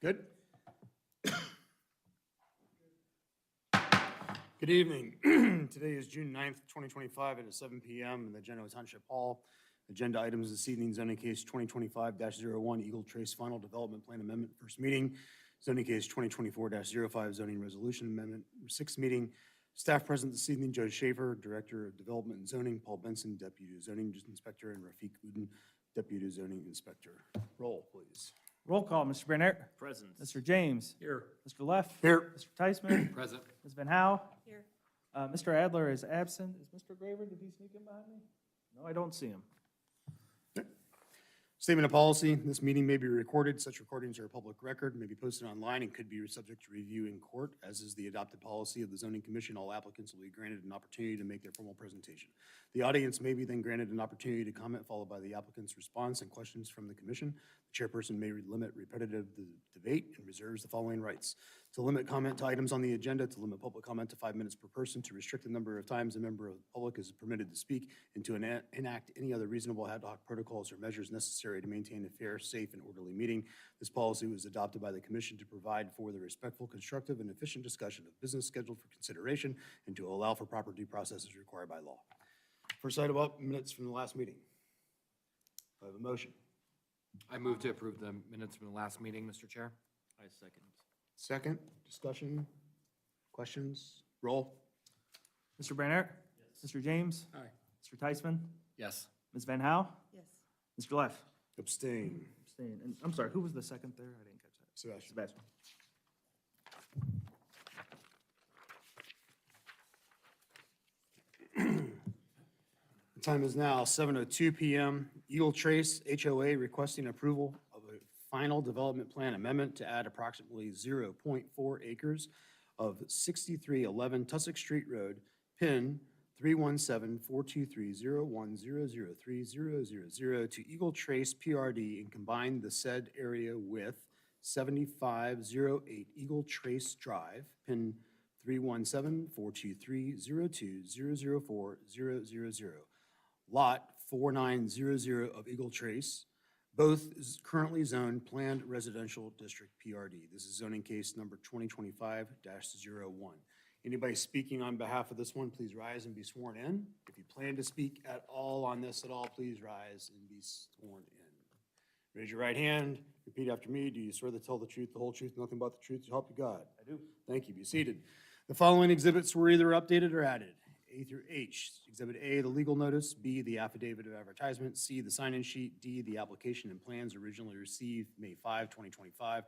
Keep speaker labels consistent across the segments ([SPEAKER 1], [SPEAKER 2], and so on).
[SPEAKER 1] Good? Good evening. Today is June 9th, 2025 at 7 p.m. in the Genoa Township Hall. Agenda items this evening, zoning case 2025-01, Eagle Trace Final Development Plan Amendment, first meeting. Zoning case 2024-05, zoning resolution amendment, sixth meeting. Staff present this evening, Joe Schaefer, Director of Development and Zoning, Paul Benson, Deputy Zoning Inspector, and Rafiq Uden, Deputy Zoning Inspector. Roll, please.
[SPEAKER 2] Roll call, Mr. Bernert.
[SPEAKER 3] Present.
[SPEAKER 2] Mr. James.
[SPEAKER 3] Here.
[SPEAKER 2] Mr. Leff.
[SPEAKER 1] Here.
[SPEAKER 2] Mr. Teichman.
[SPEAKER 3] Present.
[SPEAKER 2] Ms. Van Howe.
[SPEAKER 4] Here.
[SPEAKER 2] Mr. Adler is absent. Is Mr. Graver, did he sneak in behind me? No, I don't see him.
[SPEAKER 1] Statement of policy, this meeting may be recorded. Such recordings are a public record, may be posted online, and could be subject to review in court. As is the adopted policy of the zoning commission, all applicants will be granted an opportunity to make their formal presentation. The audience may be then granted an opportunity to comment, followed by the applicant's response and questions from the commission. The chairperson may limit repetitive debate and reserves the following rights: to limit comment to items on the agenda, to limit public comment to 5 minutes per person, to restrict the number of times a member of the public is permitted to speak, and to enact any other reasonable ad hoc protocols or measures necessary to maintain a fair, safe, and orderly meeting. This policy was adopted by the commission to provide for the respectful, constructive, and efficient discussion of business scheduled for consideration and to allow for proper due process as required by law. First item up, minutes from the last meeting. I have a motion.
[SPEAKER 3] I move to approve the minutes from the last meeting, Mr. Chair. I second.
[SPEAKER 1] Second, discussion, questions, roll.
[SPEAKER 2] Mr. Bernert. Yes. Mr. James.
[SPEAKER 3] Aye.
[SPEAKER 2] Mr. Teichman.
[SPEAKER 3] Yes.
[SPEAKER 2] Ms. Van Howe.
[SPEAKER 4] Yes.
[SPEAKER 2] Mr. Leff.
[SPEAKER 1] Abstain.
[SPEAKER 2] Abstain. And I'm sorry, who was the second there? I didn't catch that.
[SPEAKER 1] Sebastian.
[SPEAKER 2] Sebastian.
[SPEAKER 1] The time is now 7:02 p.m. Eagle Trace HOA requesting approval of a final development plan amendment to add approximately 0.4 acres of 6311 Tussock Street Road, PIN 317-423-01003000 to Eagle Trace PRD and combine the said area with 7508 Eagle Trace Drive, PIN 317-423-02004000. Lot 4900 of Eagle Trace, both is currently zoned Planned Residential District PRD. This is zoning case number 2025-01. Anybody speaking on behalf of this one, please rise and be sworn in. If you plan to speak at all on this at all, please rise and be sworn in. Raise your right hand, repeat after me. Do you swear to tell the truth, the whole truth, nothing but the truth, to help you God?
[SPEAKER 2] I do.
[SPEAKER 1] Thank you. Be seated. The following exhibits were either updated or added. A through H. Exhibit A, the legal notice. B, the affidavit of advertisement. C, the sign-in sheet. D, the application and plans originally received May 5, 2025.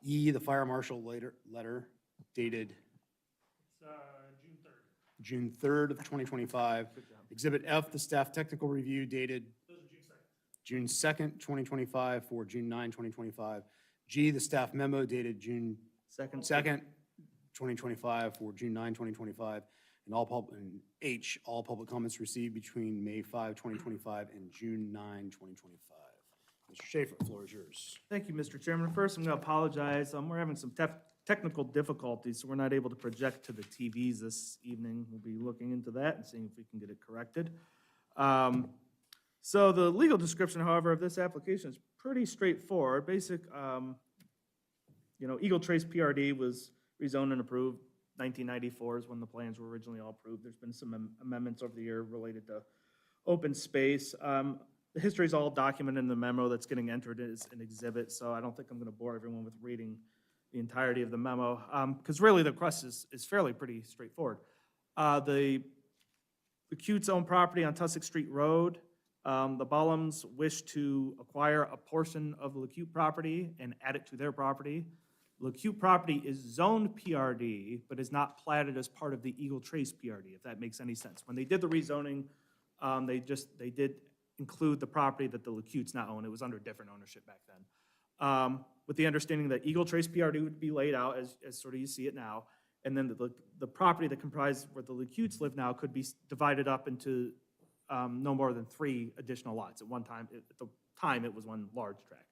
[SPEAKER 1] E, the fire marshal letter dated June 3rd of 2025. Exhibit F, the staff technical review dated June 2nd, 2025 for June 9, 2025. G, the staff memo dated June
[SPEAKER 2] Second.
[SPEAKER 1] 2025 for June 9, 2025. And H, all public comments received between May 5, 2025 and June 9, 2025. Mr. Schaefer, the floor is yours.
[SPEAKER 2] Thank you, Mr. Chairman. First, I'm going to apologize. We're having some technical difficulties, so we're not able to project to the TVs this evening. We'll be looking into that and seeing if we can get it corrected. So the legal description, however, of this application is pretty straightforward. Basic, Eagle Trace PRD was rezoned and approved. 1994 is when the plans were originally all approved. There's been some amendments over the year related to open space. The history is all documented in the memo that's getting entered as an exhibit, so I don't think I'm going to bore everyone with reading the entirety of the memo, because really the request is fairly pretty straightforward. The Cutes own property on Tussock Street Road. The Bollums wish to acquire a portion of the LeCute property and add it to their property. LeCute property is zoned PRD, but is not platted as part of the Eagle Trace PRD, if that makes any sense. When they did the rezoning, they did include the property that the LeCutes now own. It was under different ownership back then. With the understanding that Eagle Trace PRD would be laid out as sort of you see it now, and then the property that comprised where the LeCutes live now could be divided up into no more than 3 additional lots. At the time, it was one large tract.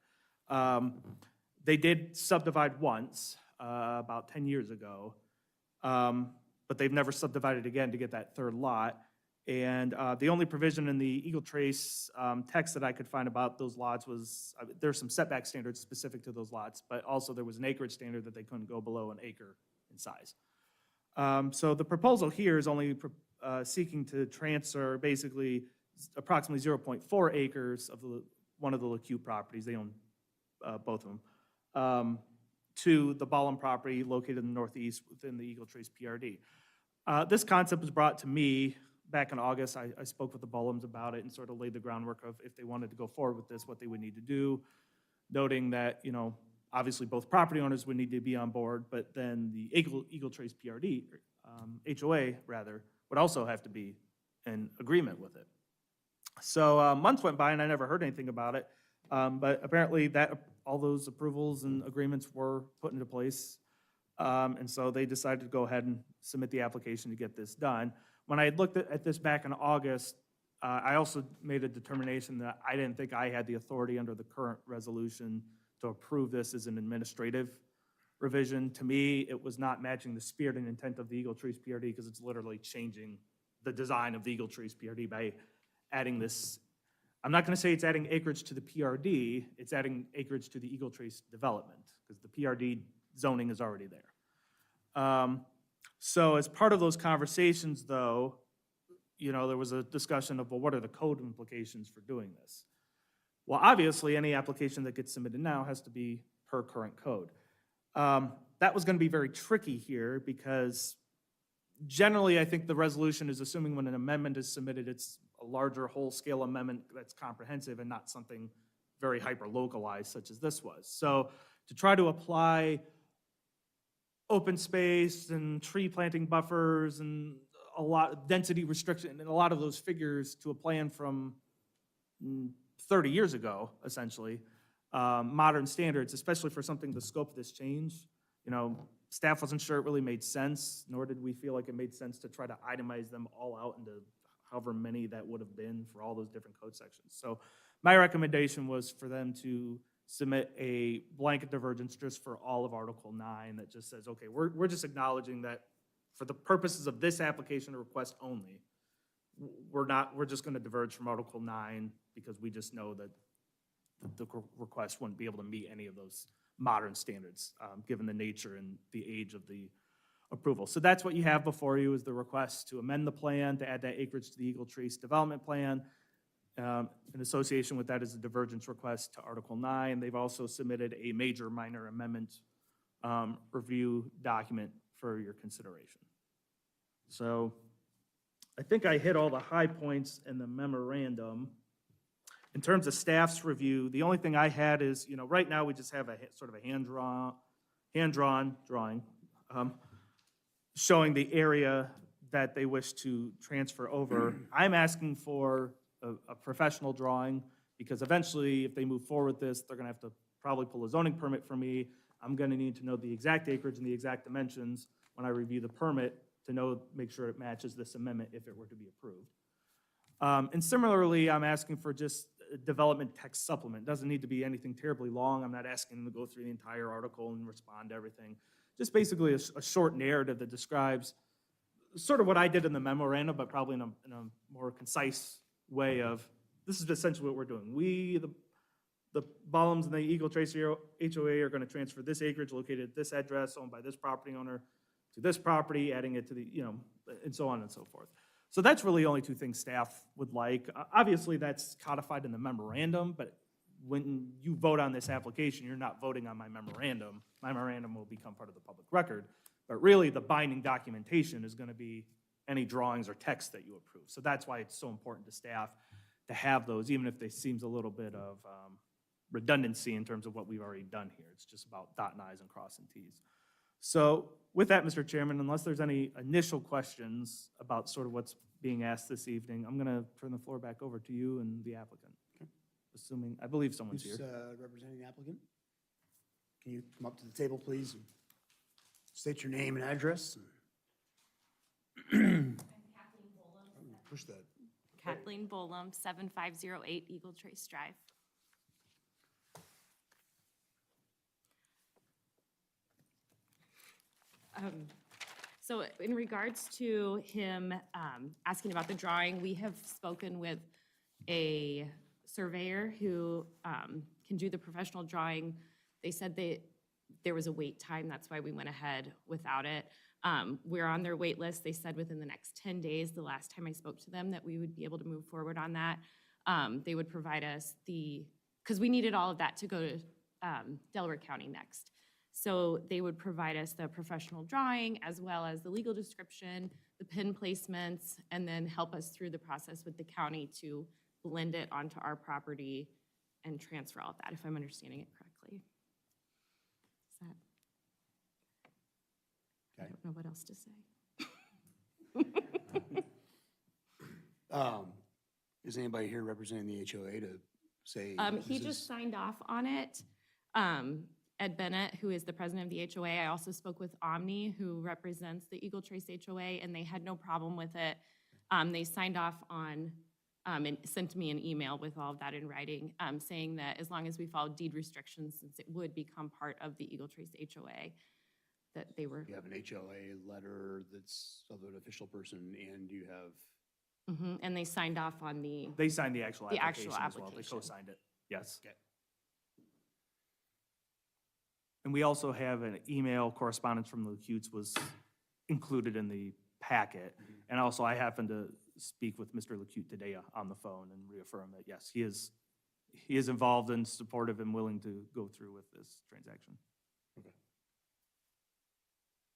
[SPEAKER 2] They did subdivide once, about 10 years ago, but they've never subdivided again to get that 3rd lot. And the only provision in the Eagle Trace text that I could find about those lots was, there's some setback standards specific to those lots, but also there was an acreage standard that they couldn't go below an acre in size. So the proposal here is only seeking to transfer basically approximately 0.4 acres of one of the LaCue properties, they own both of them, to the Ballum property located in the northeast within the Eagle Trace PRD. This concept was brought to me back in August. I spoke with the Ballums about it and sort of laid the groundwork of if they wanted to go forward with this, what they would need to do, noting that, you know, obviously both property owners would need to be on board, but then the Eagle Trace PRD, HOA rather, would also have to be in agreement with it. So months went by and I never heard anything about it, but apparently all those approvals and agreements were put into place. And so they decided to go ahead and submit the application to get this done. When I had looked at this back in August, I also made a determination that I didn't think I had the authority under the current resolution to approve this as an administrative revision. To me, it was not matching the spirit and intent of the Eagle Trees PRD because it's literally changing the design of the Eagle Trees PRD by adding this. I'm not going to say it's adding acreage to the PRD, it's adding acreage to the Eagle Trace development because the PRD zoning is already there. So as part of those conversations, though, you know, there was a discussion of, well, what are the code implications for doing this? Well, obviously, any application that gets submitted now has to be per current code. That was going to be very tricky here because generally, I think the resolution is assuming when an amendment is submitted, it's a larger whole-scale amendment that's comprehensive and not something very hyper-localized such as this was. So to try to apply open space and tree planting buffers and a lot of density restriction and a lot of those figures to a plan from 30 years ago, essentially, modern standards, especially for something the scope of this change. You know, staff wasn't sure it really made sense, nor did we feel like it made sense to try to itemize them all out into however many that would have been for all those different code sections. So my recommendation was for them to submit a blanket divergence just for all of Article 9 that just says, okay, we're just acknowledging that for the purposes of this application or request only, we're just going to diverge from Article 9 because we just know that the request wouldn't be able to meet any of those modern standards, given the nature and the age of the approval. So that's what you have before you is the request to amend the plan, to add that acreage to the Eagle Trace development plan. In association with that is a divergence request to Article 9. They've also submitted a major minor amendment review document for your consideration. So I think I hit all the high points in the memorandum. In terms of staff's review, the only thing I had is, you know, right now we just have a sort of a hand-drawn drawing showing the area that they wish to transfer over. I'm asking for a professional drawing because eventually, if they move forward with this, they're going to have to probably pull a zoning permit from me. I'm going to need to know the exact acreage and the exact dimensions when I review the permit to make sure it matches this amendment if it were to be approved. And similarly, I'm asking for just a development text supplement. It doesn't need to be anything terribly long. I'm not asking them to go through the entire article and respond to everything. Just basically a short narrative that describes sort of what I did in the memorandum, but probably in a more concise way of, this is essentially what we're doing. We, the Ballums and the Eagle Trace HOA are going to transfer this acreage located at this address owned by this property owner to this property, adding it to the, you know, and so on and so forth. So that's really the only two things staff would like. Obviously, that's codified in the memorandum, but when you vote on this application, you're not voting on my memorandum. My memorandum will become part of the public record, but really the binding documentation is going to be any drawings or text that you approve. So that's why it's so important to staff to have those, even if there seems a little bit of redundancy in terms of what we've already done here. It's just about dotting I's and crossing T's. So with that, Mr. Chairman, unless there's any initial questions about sort of what's being asked this evening, I'm going to turn the floor back over to you and the applicant.
[SPEAKER 1] Okay.
[SPEAKER 2] Assuming, I believe someone's
[SPEAKER 1] Who's
[SPEAKER 2] here.
[SPEAKER 1] representing the applicant? Can you come up to the table, please? And state your name and address. Push that.
[SPEAKER 4] Kathleen Bolam, 7508 Eagle Trace Drive. So in regards to him asking about the drawing, we have spoken with a surveyor who can do the professional drawing. They said there was a wait time, that's why we went ahead without it. We're on their wait list. They said within the next 10 days, the last time I spoke to them, that we would be able to move forward on that. They would provide us because we needed all of that to go to Delaware County next. So they would provide us the professional drawing as well as the legal description, the pin placements, and then help us through the process with the county to blend it onto our property and transfer all of that, if I'm understanding it correctly. Is that? I
[SPEAKER 1] Okay.
[SPEAKER 4] don't know what else to say.
[SPEAKER 1] Is anybody here representing the HOA to say?
[SPEAKER 4] He
[SPEAKER 1] this
[SPEAKER 4] just
[SPEAKER 1] is-
[SPEAKER 4] signed off on it. Ed Bennett, who is the president of the HOA, I also spoke with Omni, who represents the Eagle Trace HOA, and they had no problem with it. They signed off on, and sent me an email with all of that in writing, saying that as long as we follow deed restrictions, since it would become part of the Eagle Trace HOA, that they were,
[SPEAKER 1] You have an HOA letter that's of an official person, and you have,
[SPEAKER 4] and they signed off on
[SPEAKER 2] They signed the actual
[SPEAKER 4] The actual
[SPEAKER 2] application as well. They
[SPEAKER 4] application.
[SPEAKER 2] co-signed it, yes.
[SPEAKER 1] Okay.
[SPEAKER 2] And we also have an email correspondence from the Lacutes was included in the packet. And also, I happened to speak with Mr. Lacute today on the phone and reaffirm that, yes, he is involved and supportive and willing to go through with this transaction.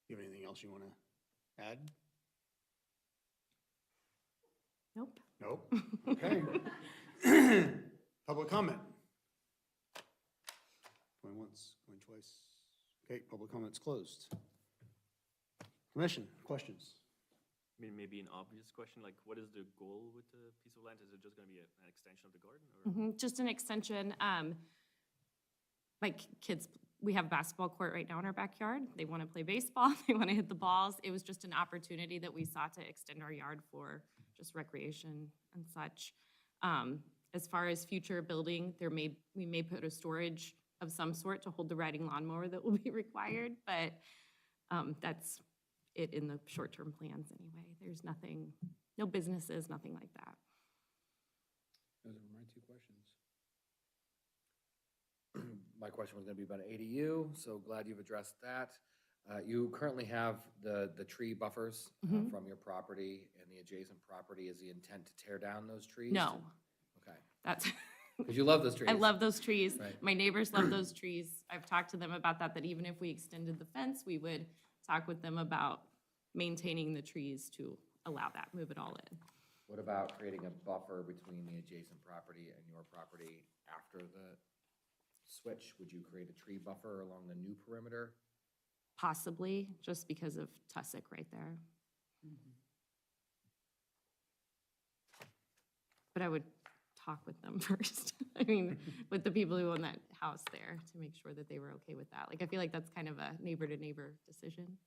[SPEAKER 1] you have anything else you want to add?
[SPEAKER 4] nope.
[SPEAKER 1] Nope. Okay. Public comment. Going once, going twice. Okay, public comment's closed. Commission, questions?
[SPEAKER 5] I mean, maybe an obvious question, like what is the goal with the piece of land? Is it just gonna be an extension of the garden or?
[SPEAKER 4] Just an extension. My kids, we have a basketball court right now in our backyard. They want to play baseball, they want to hit the balls. It was just an opportunity that we saw to extend our yard for just recreation and such. As far as future building, we may put a storage of some sort to hold the riding lawnmower that will be required, but that's it in the short-term plans anyway. There's nothing, no businesses, nothing like that.
[SPEAKER 3] Those were my two questions. My question was gonna be about ADU, so glad you've addressed that. You currently have the tree buffers from your property and the adjacent property. Is the intent to tear down those trees?
[SPEAKER 4] No,
[SPEAKER 3] Okay,
[SPEAKER 4] that's,
[SPEAKER 3] because you love those trees.
[SPEAKER 4] I love those trees.
[SPEAKER 3] Right.
[SPEAKER 4] My neighbors love those trees. I've talked to them about that even if we extended the fence, we would talk with them about maintaining the trees to allow that, move it all in.
[SPEAKER 3] What about creating a buffer between the adjacent property and your property after the switch? Would you create a tree buffer along the new perimeter?
[SPEAKER 4] Possibly, just because of tussock right there. But I would talk with them first. I mean, with the people who own that house there to make sure that they were okay with that. Like, I feel like that's kind of a neighbor-to-neighbor decision.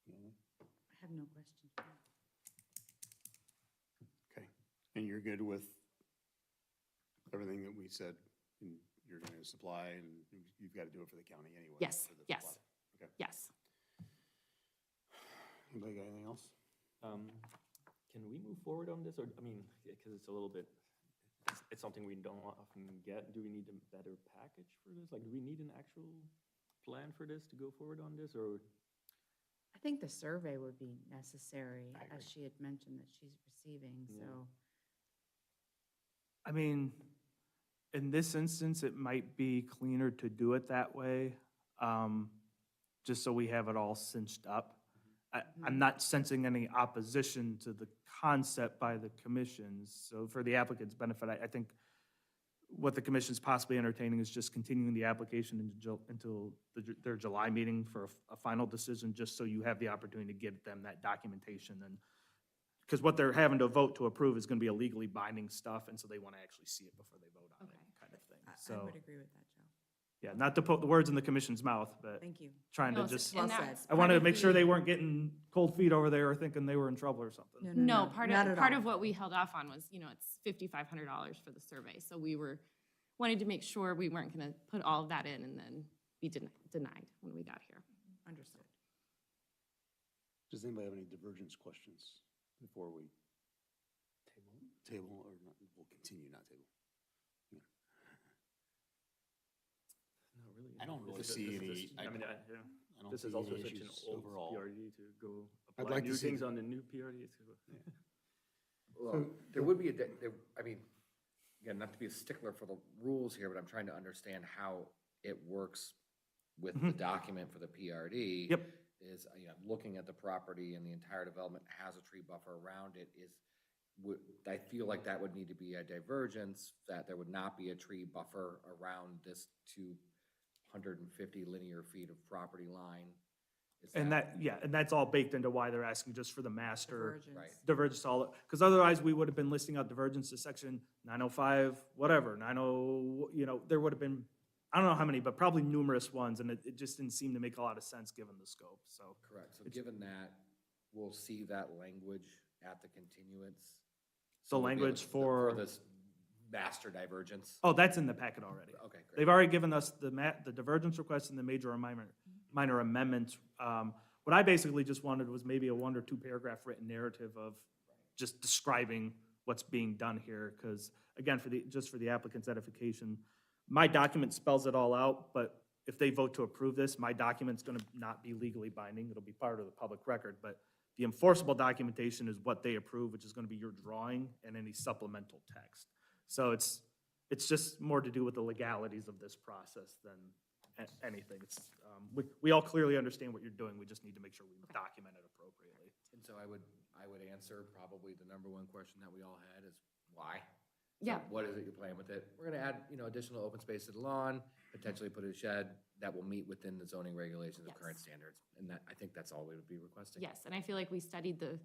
[SPEAKER 6] I have no questions.
[SPEAKER 1] Okay, and you're good with everything that we said, and you're going to supply, and you've got to do it for the county anyway?
[SPEAKER 4] Yes,
[SPEAKER 1] for the
[SPEAKER 4] yes.
[SPEAKER 1] supply. Okay.
[SPEAKER 4] Yes.
[SPEAKER 1] Anybody got anything else?
[SPEAKER 5] Can we move forward on this, or, I mean, because it's a little bit, it's something we don't often get. Do we need a better package for this? Like, do we need an actual plan for this to go forward on this, or?
[SPEAKER 6] I think the survey would be necessary,
[SPEAKER 1] I agree.
[SPEAKER 6] as she had mentioned that she's receiving,
[SPEAKER 5] Yeah.
[SPEAKER 6] so.
[SPEAKER 2] I mean, in this instance, it might be cleaner to do it that way, just so we have it all cinched up. I'm not sensing any opposition to the concept by the commissions. So for the applicant's benefit, I think what the commission's possibly entertaining is just continuing the application until their July meeting for a final decision, just so you have the opportunity to get them that documentation. And because what they're having to vote to approve is going to be a legally binding stuff, and so they want to actually see it before they vote on it,
[SPEAKER 4] Okay.
[SPEAKER 2] kind of thing.
[SPEAKER 6] I
[SPEAKER 2] So,
[SPEAKER 6] would agree with that, Joe.
[SPEAKER 2] yeah, not to put the words in the commission's mouth, but
[SPEAKER 6] Thank you.
[SPEAKER 2] trying to
[SPEAKER 4] No,
[SPEAKER 2] just,
[SPEAKER 6] Well
[SPEAKER 4] and
[SPEAKER 6] said.
[SPEAKER 4] that's
[SPEAKER 2] I
[SPEAKER 4] part
[SPEAKER 2] wanted to
[SPEAKER 4] of
[SPEAKER 2] make sure
[SPEAKER 4] the-
[SPEAKER 2] they weren't getting cold feet over there or thinking they were in trouble or something.
[SPEAKER 4] No, part
[SPEAKER 6] not at
[SPEAKER 4] of
[SPEAKER 6] all.
[SPEAKER 4] what we held off on was, it's $5,500 for the survey. So we wanted to make sure we weren't gonna put all of that in and then be denied when we got here.
[SPEAKER 6] Understood.
[SPEAKER 1] Does anybody have any divergence questions before we table, or not, we'll continue, not table?
[SPEAKER 5] Not really.
[SPEAKER 1] I don't really
[SPEAKER 5] This is
[SPEAKER 1] see
[SPEAKER 5] this is
[SPEAKER 1] any-
[SPEAKER 5] just-
[SPEAKER 1] I-
[SPEAKER 5] I mean, yeah.
[SPEAKER 1] I don't
[SPEAKER 5] This
[SPEAKER 1] see
[SPEAKER 5] is also
[SPEAKER 1] any
[SPEAKER 5] such an
[SPEAKER 1] issues
[SPEAKER 5] old
[SPEAKER 1] overall.
[SPEAKER 5] PRD to go
[SPEAKER 1] I'd
[SPEAKER 5] apply
[SPEAKER 1] like to
[SPEAKER 5] new
[SPEAKER 1] see
[SPEAKER 5] things
[SPEAKER 1] the-
[SPEAKER 5] on the new PRD.
[SPEAKER 3] Well, there would be I mean, again, not to be a stickler for the rules here, but I'm trying to understand how it works with the document for the PRD.
[SPEAKER 2] Yep.
[SPEAKER 3] Is, you know, looking at the property and the entire development has a tree buffer around it I feel like that would need to be a divergence, that there would not be a tree buffer around this 250 linear feet of property line. Is
[SPEAKER 2] And and that's all baked into why they're asking just for the master
[SPEAKER 6] Divergence.
[SPEAKER 3] Right.
[SPEAKER 2] divergence all, because otherwise we would have been listing out divergence to section 905, whatever, 90, you know, there would have been, I don't know how many, but probably numerous ones, and it just didn't seem to make a lot of sense given the scope, so.
[SPEAKER 3] Correct, so given that, we'll see that language at the continuance.
[SPEAKER 2] The
[SPEAKER 3] we'll be able
[SPEAKER 2] language
[SPEAKER 3] to-
[SPEAKER 2] for-
[SPEAKER 3] this master divergence.
[SPEAKER 2] Oh, that's in the packet already.
[SPEAKER 3] Okay, great.
[SPEAKER 2] They've already given us the divergence request and the major or minor amendments. What I basically just wanted was maybe a 1 or 2 paragraph written narrative of just describing what's being done here, because again, just for the applicant's edification, my document spells it all out, but if they vote to approve this, my document's gonna not be legally binding, it'll be part of the public record, but the enforceable documentation is what they approve, which is gonna be your drawing and any supplemental text. So it's just more to do with the legalities of this process than anything. We all clearly understand what you're doing, we just need to make sure we document it appropriately.
[SPEAKER 3] And so I would answer probably the number one question that we all had is why? So
[SPEAKER 4] Yeah.
[SPEAKER 3] What is it you're playing with it? We're gonna add, you know, additional open space to the lawn, potentially put a shed that will meet within the zoning regulations of current
[SPEAKER 4] Yes.
[SPEAKER 3] standards. And that, I think that's all we would be requesting.
[SPEAKER 4] Yes, and I feel like we studied the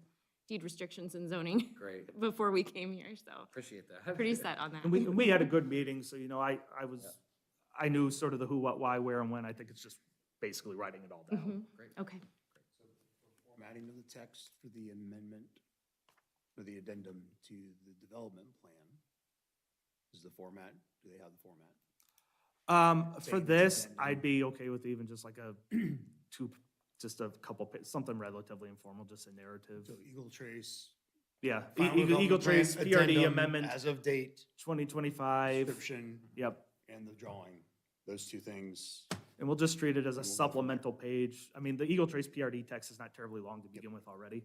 [SPEAKER 4] deed restrictions and zoning
[SPEAKER 3] Great,
[SPEAKER 4] before we came here, so
[SPEAKER 3] appreciate that.
[SPEAKER 4] pretty set on that.
[SPEAKER 2] And we had a good meeting, so, you know, I knew sort of the who, what, why, where, and when. I think it's just basically writing it all down.
[SPEAKER 4] Mhm.
[SPEAKER 3] Great.
[SPEAKER 4] Okay.
[SPEAKER 1] Formatting of the text for the amendment, or the addendum to the development plan. Is the format, do they have the format?
[SPEAKER 2] For
[SPEAKER 1] Saying it's
[SPEAKER 2] this,
[SPEAKER 1] addendum.
[SPEAKER 2] I'd be okay with even just like just a couple, something relatively informal, just a narrative.
[SPEAKER 1] So Eagle Trace.
[SPEAKER 2] Yeah,
[SPEAKER 1] final
[SPEAKER 2] Eagle
[SPEAKER 1] development plan,
[SPEAKER 2] Trace, PRD
[SPEAKER 1] addendum
[SPEAKER 2] amendment,
[SPEAKER 1] As of date,
[SPEAKER 2] 2025,
[SPEAKER 1] description,
[SPEAKER 2] yep.
[SPEAKER 1] and the drawing, those two things.
[SPEAKER 2] And we'll just treat it as a
[SPEAKER 1] And we'll go from there.
[SPEAKER 2] supplemental page. I mean, the Eagle Trace PRD text is not terribly long to begin with already.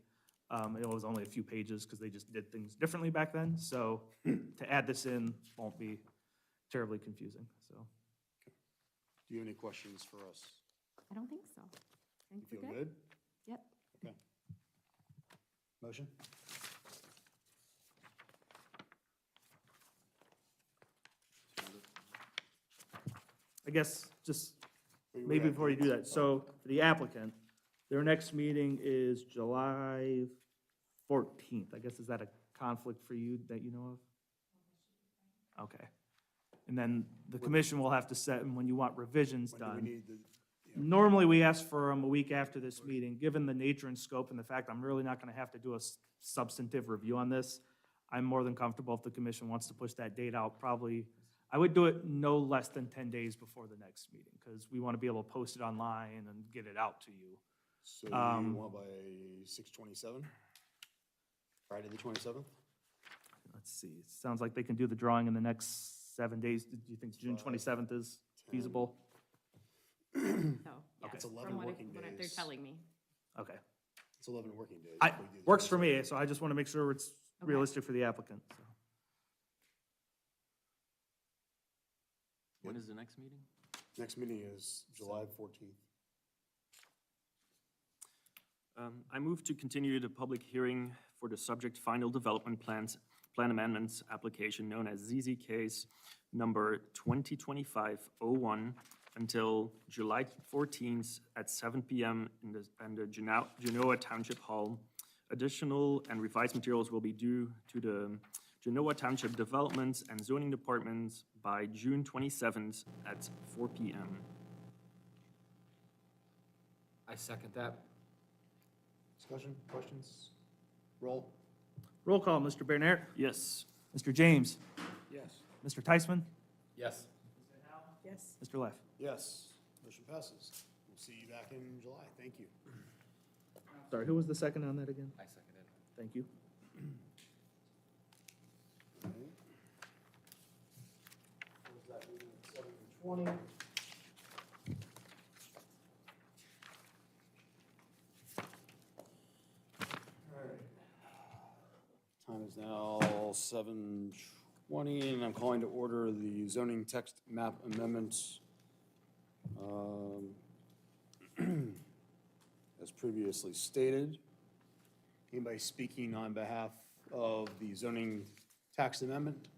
[SPEAKER 2] It was only a few pages because they just did things differently back then. So to add this in won't be terribly confusing, so.
[SPEAKER 1] Do you have any questions for us?
[SPEAKER 4] I don't think so. I
[SPEAKER 1] You
[SPEAKER 4] think
[SPEAKER 1] feel
[SPEAKER 4] we're
[SPEAKER 1] good?
[SPEAKER 4] good. Yep.
[SPEAKER 1] Okay. Motion?
[SPEAKER 2] I guess just
[SPEAKER 1] Where we
[SPEAKER 2] maybe
[SPEAKER 1] at?
[SPEAKER 2] before you do that, so for the applicant, their next meeting is July 14th. I guess, is that a conflict for you that you know of? Okay. And then the commission will have to set, and when you want revisions
[SPEAKER 1] When do we
[SPEAKER 2] done.
[SPEAKER 1] need the,
[SPEAKER 2] Normally, we ask for them a week after this meeting. Given the nature and scope and the fact I'm really not gonna have to do a substantive review on this, I'm more than comfortable if the commission wants to push that date out, probably, I would do it no less than 10 days before the next meeting, because we want to be able to post it online and get it out to you.
[SPEAKER 1] so you
[SPEAKER 2] Um,
[SPEAKER 1] want by 6/27? Friday the 27th?
[SPEAKER 2] Let's see, it sounds like they can do the drawing in the next 7 days. Do you think June 27th is feasible?
[SPEAKER 4] So,
[SPEAKER 1] It's
[SPEAKER 4] yes,
[SPEAKER 1] 11
[SPEAKER 4] from what
[SPEAKER 1] working
[SPEAKER 4] they're
[SPEAKER 1] days.
[SPEAKER 4] telling me.
[SPEAKER 2] Okay.
[SPEAKER 1] It's 11 working days.
[SPEAKER 2] I,
[SPEAKER 1] if we do the
[SPEAKER 2] works for
[SPEAKER 1] 27th.
[SPEAKER 2] me, so I just want to make sure it's
[SPEAKER 4] Okay.
[SPEAKER 2] realistic for the applicant, so.
[SPEAKER 5] When is the next meeting?
[SPEAKER 1] Next meeting is July 14th.
[SPEAKER 5] I move to continue the public hearing for the subject final development plan amendments application known as ZZ case number 2025-01 until July 14th at 7 PM in the Genoa Township Hall. Additional and revised materials will be due to the Genoa Township Development and Zoning Departments by June 27th at 4 PM.
[SPEAKER 3] I second that.
[SPEAKER 1] Discussion, questions? Roll?
[SPEAKER 2] Roll call, Mr. Bernert,
[SPEAKER 5] Yes.
[SPEAKER 2] Mr. James,
[SPEAKER 1] Yes.
[SPEAKER 2] Mr. Teichman,
[SPEAKER 3] Yes.
[SPEAKER 6] Yes.
[SPEAKER 2] Mr. Leff.
[SPEAKER 1] Yes. Motion passes. We'll see you back in July. Thank you.
[SPEAKER 2] Sorry, who was the second on that again?
[SPEAKER 3] I seconded.
[SPEAKER 2] Thank you.
[SPEAKER 1] Close that meeting at 7:20. Time is now 7:20, and I'm calling to order the zoning text map amendments. As previously stated, anybody speaking on behalf of the zoning text amendments,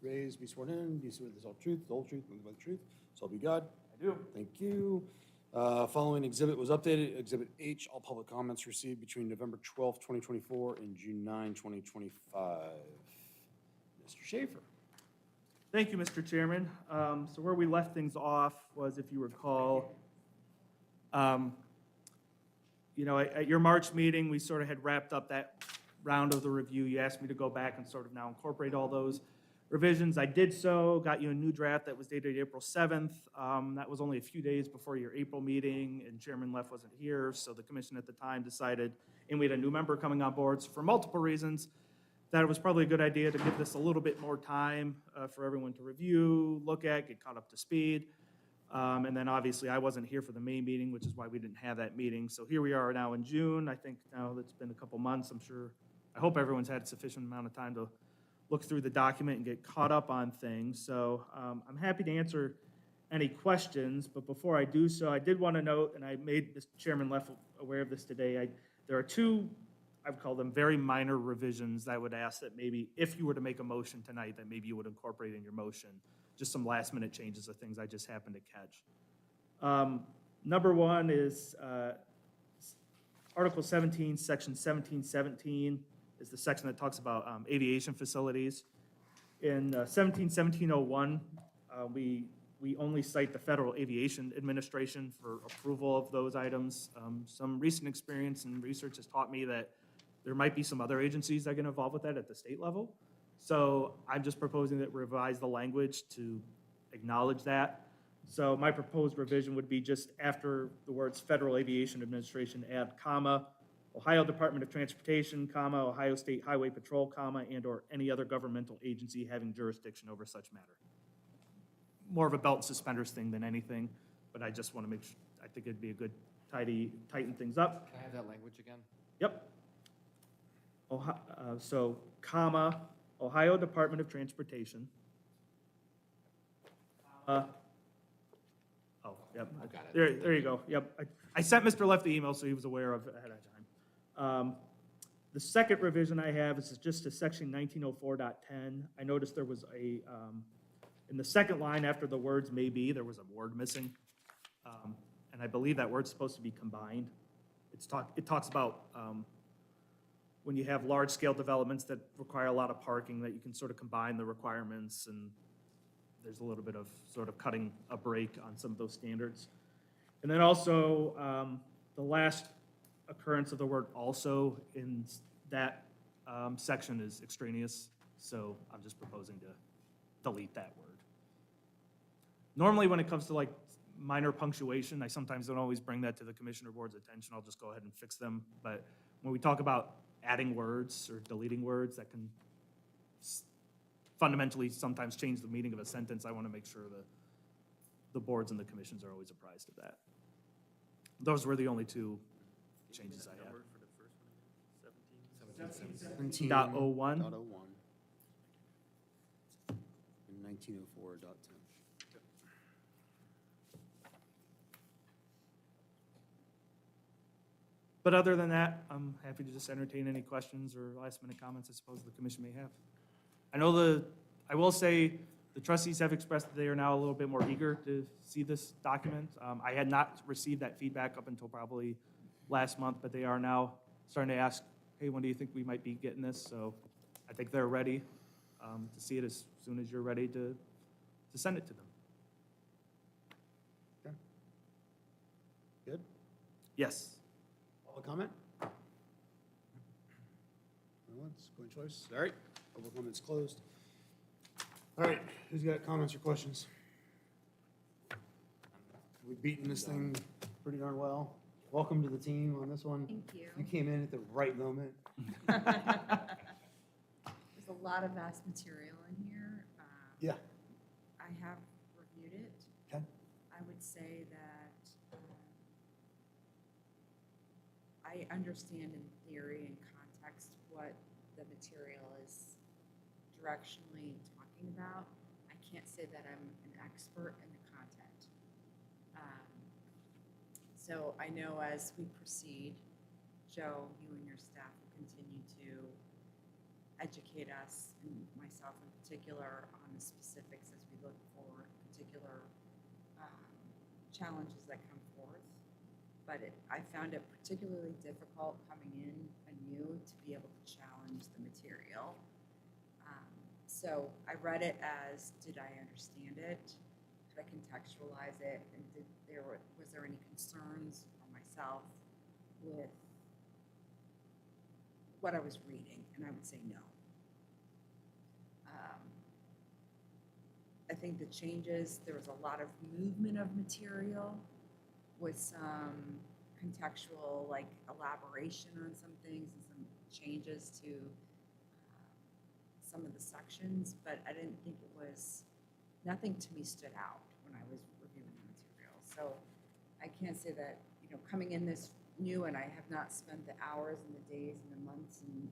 [SPEAKER 1] raise, be sworn in, be sworn in the whole truth, the whole truth, nothing but the truth, so help you God.
[SPEAKER 2] I do.
[SPEAKER 1] Thank you. Following exhibit was updated. Exhibit H, all public comments received between November 12th, 2024 and June 9, 2025. Mr. Schaefer.
[SPEAKER 2] Thank you, Mr. Chairman. So where we left things off was, if you recall, at your March meeting, we sort of had wrapped up that round of the review. You asked me to go back and sort of now incorporate all those revisions. I did so, got you a new draft that was dated April 7th. That was only a few days before your April meeting, and Chairman Leff wasn't here, so the commission at the time decided, and we had a new member coming on board, so for multiple reasons, that it was probably a good idea to give this a little bit more time for everyone to review, look at, get caught up to speed. And then obviously I wasn't here for the May meeting, which is why we didn't have that meeting. So here we are now in June. I think now that's been a couple months. I hope everyone's had sufficient amount of time to look through the document and get caught up on things. So I'm happy to answer any questions, but before I do so, I did want to note, and I made Mr. Chairman Leff aware of this today, there are two, I would call them very minor revisions that I would ask that maybe, if you were to make a motion tonight, that maybe you would incorporate in your motion. Just some last minute changes of things I just happened to catch. Number one is Article 17, Section 1717 is the section that talks about aviation facilities. In 1717-01, we only cite the Federal Aviation Administration for approval of those items. Some recent experience and research has taught me that there might be some other agencies that get involved with that at the state level. So I'm just proposing that we revise the language to acknowledge that. So my proposed revision would be just after the words Federal Aviation Administration, add comma, Ohio Department of Transportation, comma, Ohio State Highway Patrol, comma, and/or any other governmental agency having jurisdiction over such matter. More of a belt and suspenders thing than anything, but I just want to make sure, I think it'd be a good tighten things up.
[SPEAKER 3] Can I have that language again?
[SPEAKER 2] Yep. So, comma, Ohio Department of Transportation. Yep.
[SPEAKER 3] I got it.
[SPEAKER 2] There you go. Yep. I sent Mr. Leff the email, so he was aware of it ahead of time. The second revision I have is just to section 1904.10. I noticed there was in the second line after the words may be, there was a word missing. And I believe that word's supposed to be combined. It talks about when you have large-scale developments that require a lot of parking, that you can sort of combine the requirements, and there's a little bit of sort of cutting a break on some of those standards. And then also, the last occurrence of the word also in that section is extraneous, so I'm just proposing to delete that word. Normally, when it comes to like minor punctuation, I sometimes don't always bring that to the commissioner board's attention. I'll just go ahead and fix them. But when we talk about adding words or deleting words that can fundamentally sometimes change the meaning of a sentence, I want to make sure that the boards and the commissions are always apprised of that. Those were the only two changes I had.
[SPEAKER 5] Number for the first one again? 17?
[SPEAKER 2] 17.01.
[SPEAKER 1] .01. And 1904.10.
[SPEAKER 2] But other than that, I'm happy to just entertain any questions or last-minute comments I suppose the commission may have. I will say, the trustees have expressed that they are now a little bit more eager to see this document. I had not received that feedback up until probably last month, but they are now starting to ask, hey, when do you think we might be getting this? So I think they're ready to see it as soon as you're ready to send it to them.
[SPEAKER 1] Okay. Good?
[SPEAKER 2] Yes.
[SPEAKER 1] Public comment? No one's going choice? All right, public comment's closed. All right, who's got comments or questions? We've beaten this thing pretty darn well. Welcome to the team on this one.
[SPEAKER 6] Thank you.
[SPEAKER 1] You came in at the right moment.
[SPEAKER 6] There's a lot of vast material in here.
[SPEAKER 1] Yeah.
[SPEAKER 6] I have reviewed it.
[SPEAKER 1] Okay.
[SPEAKER 6] I would say that I understand in theory and context what the material is directionally talking about. I can't say that I'm an expert in the content. So I know as we proceed, Joe, you and your staff will continue to educate us, and myself in particular, on the specifics as we look for particular challenges that come forth. But I found it particularly difficult coming in anew to be able to challenge the material. So I read it as, did I understand it? Could I contextualize it? And was there any concerns for myself with what I was reading? And I would say no. I think the changes, there was a lot of movement of material with some contextual, like, elaboration on some things and some changes to some of the sections, but I didn't think it was, nothing to me stood out when I was reviewing the material. So I can't say that, coming in this new, and I have not spent the hours and the days and the months and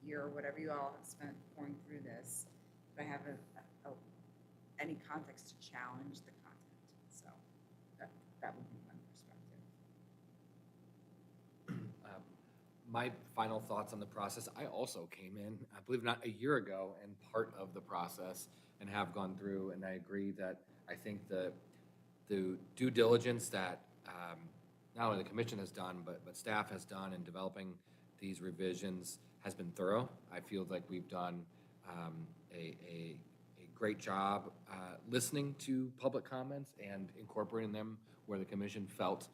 [SPEAKER 6] year, whatever you all have spent pouring through this, but I have any context to challenge the content. So that would be my perspective.
[SPEAKER 3] My final thoughts on the process, I also came in, I believe it or not, a year ago and part of the process and have gone through, and I agree that I think the due diligence that not only the commission has done, but staff has done in developing these revisions has been thorough. I feel like we've done a great job listening to public comments and incorporating them where the commission felt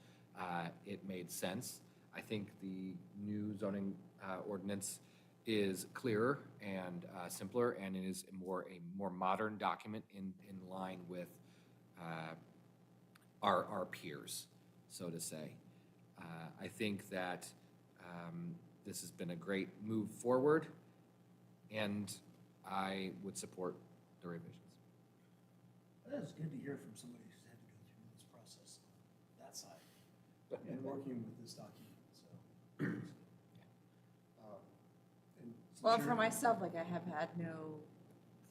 [SPEAKER 3] it made sense. I think the new zoning ordinance is clearer and simpler, and it is a more modern document in line with our peers, so to say. I think that this has been a great move forward, and I would support the revisions.
[SPEAKER 1] That is good to hear from somebody who's had to go through this process on that side and working with this document, so. And since
[SPEAKER 6] Well,
[SPEAKER 1] you're-
[SPEAKER 6] for myself, like, I have had no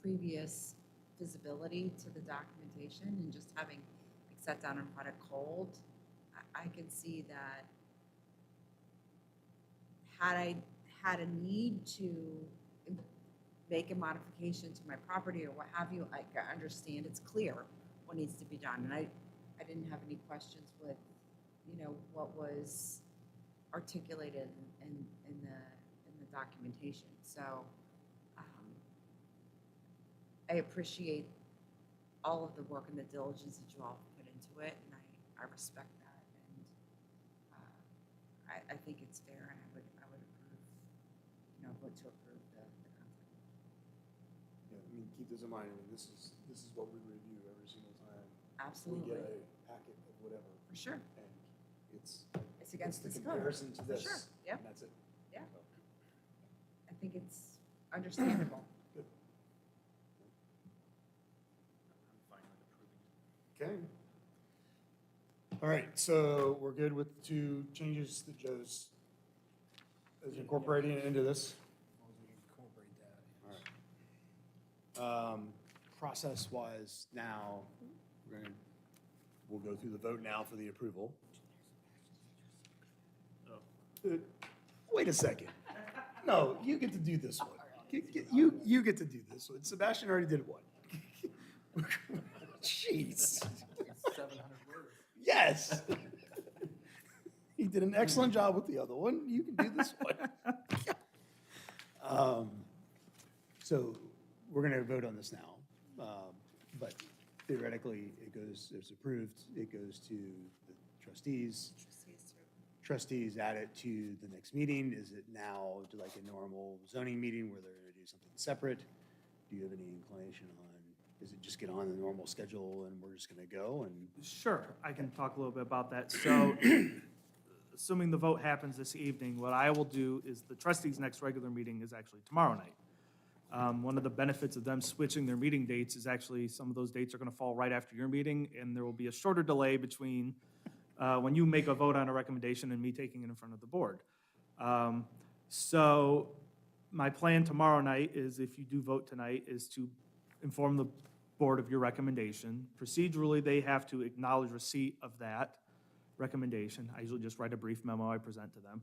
[SPEAKER 6] previous visibility to the documentation, and just having sat down and read it cold, I can see that had I had a need to make a modification to my property or what have you, I understand it's clear what needs to be done. And I didn't have any questions with, what was articulated in the documentation. So I appreciate all of the work and the diligence that you all put into it, and I respect that. And I think it's fair, and I would approve, vote to approve the content.
[SPEAKER 1] Yeah, keep this in mind, this is what we review every single time.
[SPEAKER 6] Absolutely,
[SPEAKER 1] We get a packet of whatever,
[SPEAKER 6] for sure.
[SPEAKER 1] and it's
[SPEAKER 6] It's against
[SPEAKER 1] the
[SPEAKER 6] this code.
[SPEAKER 1] comparison to
[SPEAKER 6] For
[SPEAKER 1] this.
[SPEAKER 6] sure, yep.
[SPEAKER 1] And that's it.
[SPEAKER 6] Yeah. I think it's understandable.
[SPEAKER 5] I'm fine with approving.
[SPEAKER 1] Okay. All right, so we're good with the two changes that Joe's is incorporating into this? All right. Process-wise, now, we'll go through the vote now for the approval. Wait a second. No, you get to do this one. You get to do this one. Sebastian already did one. Jeez.
[SPEAKER 3] 700 words.
[SPEAKER 1] Yes. He did an excellent job with the other one. You can do this one. So we're going to vote on this now. But theoretically, it's approved, it goes to the trustees. Trustees add it to the next meeting. Is it now like a normal zoning meeting where they're going to do something separate? Do you have any inclination on Is it just get on the normal schedule and we're just gonna go and?
[SPEAKER 2] Sure, I can talk a little bit about that. So, assuming the vote happens this evening, what I will do is the trustees' next regular meeting is actually tomorrow night. One of the benefits of them switching their meeting dates is actually some of those dates are going to fall right after your meeting, and there will be a shorter delay between when you make a vote on a recommendation and me taking it in front of the board. So my plan tomorrow night is, if you do vote tonight, is to inform the board of your recommendation. Procedurally, they have to acknowledge receipt of that recommendation. I usually just write a brief memo I present to them.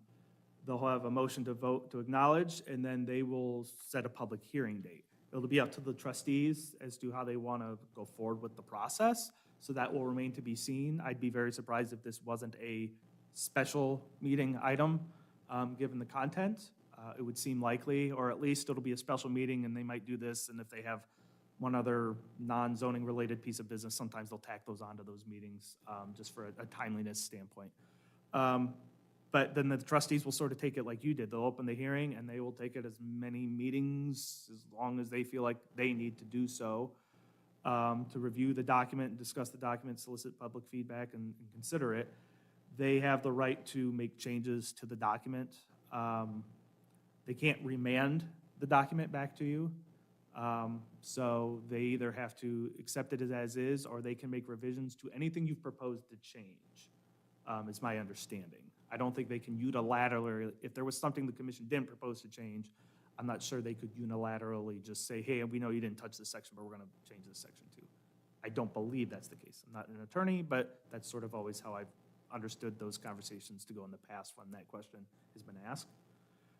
[SPEAKER 2] They'll have a motion to vote to acknowledge, and then they will set a public hearing date. It'll be up to the trustees as to how they want to go forward with the process, so that will remain to be seen. I'd be very surprised if this wasn't a special meeting item, given the content. It would seem likely, or at least it'll be a special meeting, and they might do this, and if they have one other non-zoning related piece of business, sometimes they'll tack those onto those meetings, just for a timeliness standpoint. But then the trustees will sort of take it like you did. They'll open the hearing, and they will take it as many meetings as long as they feel like they need to do so, to review the document and discuss the document, solicit public feedback, and consider it. They have the right to make changes to the document. They can't remand the document back to you. So they either have to accept it as is, or they can make revisions to anything you've proposed to change, is my understanding. I don't think they can unilaterally, if there was something the commission didn't propose to change, I'm not sure they could unilaterally just say, hey, we know you didn't touch this section, but we're gonna change this section too. I don't believe that's the case. I'm not an attorney, but that's sort of always how I've understood those conversations to go in the past when that question has been asked.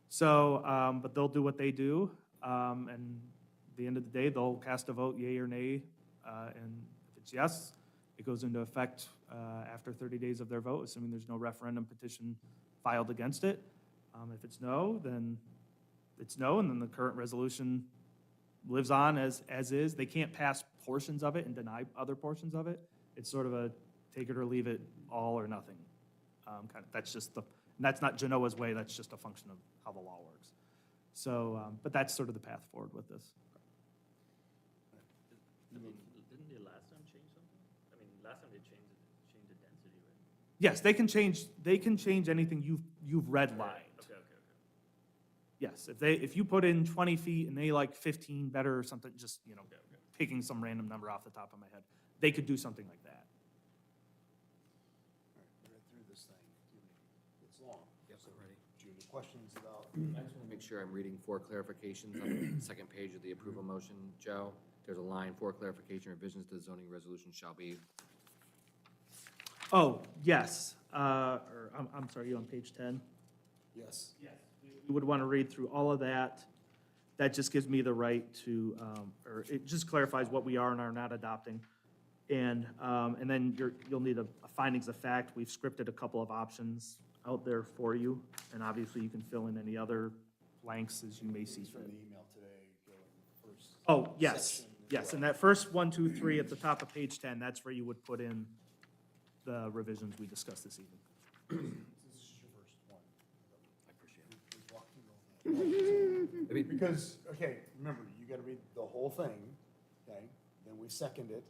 [SPEAKER 2] So, but they'll do what they do, and at the end of the day, they'll cast a vote, yea or nay, and if it's yes, it goes into effect after 30 days of their vote, assuming there's no referendum petition filed against it. If it's no, then it's no, and then the current resolution lives on as is. They can't pass portions of it and deny other portions of it. It's sort of a take it or leave it, all or nothing. That's just that's not Genoa's way, that's just a function of how the law works. So, but that's sort of the path forward with this.
[SPEAKER 5] I mean, didn't they last time change something? I mean, last time they changed the density, right?
[SPEAKER 2] Yes, they can change anything you've redlined.
[SPEAKER 5] Okay.
[SPEAKER 2] Yes, if you put in 20 feet and they like 15 better or something, just, picking some random number off the top of my head, they could do something like that.
[SPEAKER 1] All right, we read through this thing. It's long.
[SPEAKER 3] Yep,
[SPEAKER 1] So,
[SPEAKER 3] I'm ready.
[SPEAKER 1] do you have any questions about?
[SPEAKER 3] I just want to make sure I'm reading 4 clarifications on the second page of the approval motion, Joe. There's a line, 4 clarification revisions to the zoning resolution shall be.
[SPEAKER 2] Oh, yes, I'm sorry, you on page 10?
[SPEAKER 1] Yes.
[SPEAKER 2] Yes. We would want to read through all of that. That just gives me the right to, or it just clarifies what we are and are not adopting. And then you'll need a findings of fact. We've scripted a couple of options out there for you, and obviously you can fill in any other blanks as you may see
[SPEAKER 1] From
[SPEAKER 2] fit.
[SPEAKER 1] the email today, go in the first.
[SPEAKER 2] Oh, yes,
[SPEAKER 1] section as
[SPEAKER 2] yes,
[SPEAKER 1] well.
[SPEAKER 2] and that first 1, 2, 3 at the top of page 10, that's where you would put in the revisions we discussed this evening.
[SPEAKER 1] This is your first one.
[SPEAKER 3] I appreciate it.
[SPEAKER 1] Please walk through all that.
[SPEAKER 3] I mean,
[SPEAKER 1] Because, okay, remember, you gotta read the whole thing, okay? Then we second it.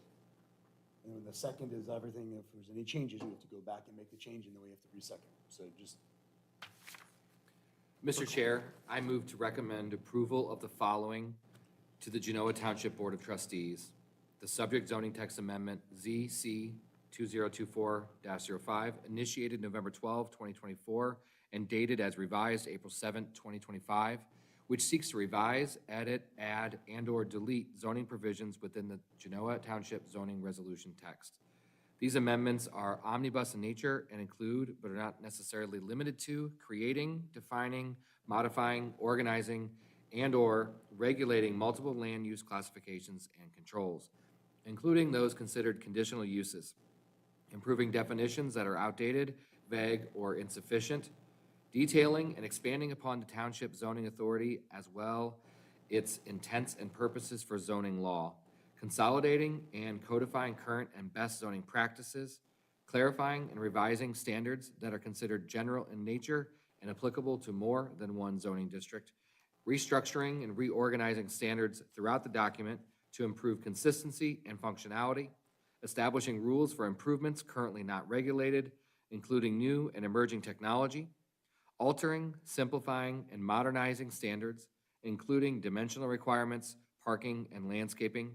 [SPEAKER 1] And when the second is everything, if there's any changes, you have to go back and make the change, and then we have to re-second. So just,
[SPEAKER 3] Mr. Chair, I move to recommend approval of the following to the Genoa Township Board of Trustees. The subject zoning text amendment ZC 2024-05, initiated November 12, 2024, and dated as revised April 7, 2025, which seeks to revise, edit, add, and/or delete zoning provisions within the Genoa Township zoning resolution text. These amendments are omnibus in nature and include, but are not necessarily limited to, creating, defining, modifying, organizing, and/or regulating multiple land use classifications and controls, including those considered conditional uses, improving definitions that are outdated, vague, or insufficient, detailing and expanding upon the township zoning authority as well its intents and purposes for zoning law, consolidating and codifying current and best zoning practices, clarifying and revising standards that are considered general in nature and applicable to more than one zoning district, restructuring and reorganizing standards throughout the document to improve consistency and functionality, establishing rules for improvements currently not regulated, including new and emerging technology, altering, simplifying, and modernizing standards, including dimensional requirements, parking, and landscaping,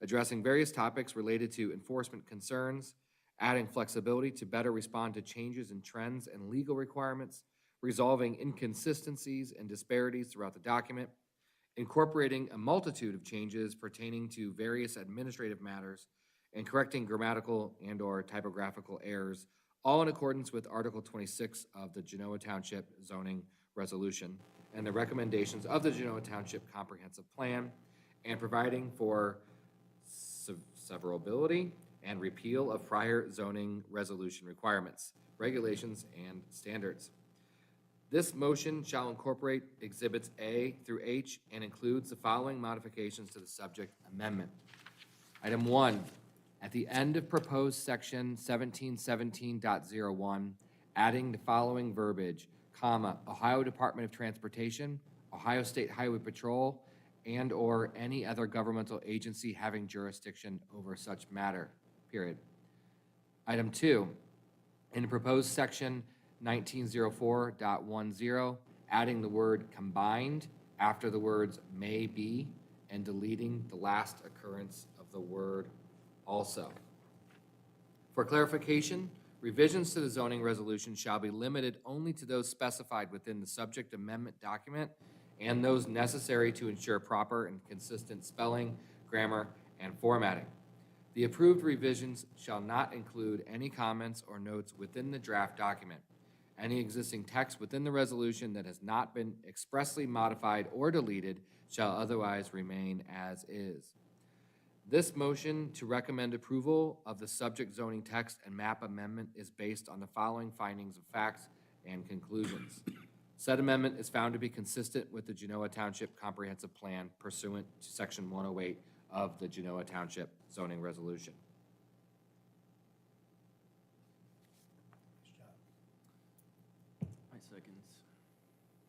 [SPEAKER 3] addressing various topics related to enforcement concerns, adding flexibility to better respond to changes in trends and legal requirements, resolving inconsistencies and disparities throughout the document, incorporating a multitude of changes pertaining to various administrative matters, and correcting grammatical and/or typographical errors, all in accordance with Article 26 of the Genoa Township zoning resolution and the recommendations of the Genoa Township Comprehensive Plan, and providing for severability and repeal of prior zoning resolution requirements, regulations, and standards. This motion shall incorporate Exhibits A through H and includes the following modifications to the subject amendment. Item 1, at the end of proposed section 1717.01, adding the following verbiage, comma, Ohio Department of Transportation, Ohio State Highway Patrol, and/or any other governmental agency having jurisdiction over such matter, period. Item 2, in the proposed section 1904.10, adding the word combined after the words may be and deleting the last occurrence of the word also. For clarification, revisions to the zoning resolution shall be limited only to those specified within the subject amendment document and those necessary to ensure proper and consistent spelling, grammar, and formatting. The approved revisions shall not include any comments or notes within the draft document. Any existing text within the resolution that has not been expressly modified or deleted shall otherwise remain as is. This motion to recommend approval of the subject zoning text and map amendment is based on the following findings of facts and conclusions. Said amendment is found to be consistent with the Genoa Township Comprehensive Plan pursuant to Section 108 of the Genoa Township zoning resolution.
[SPEAKER 1] Nice job.
[SPEAKER 5] My seconds.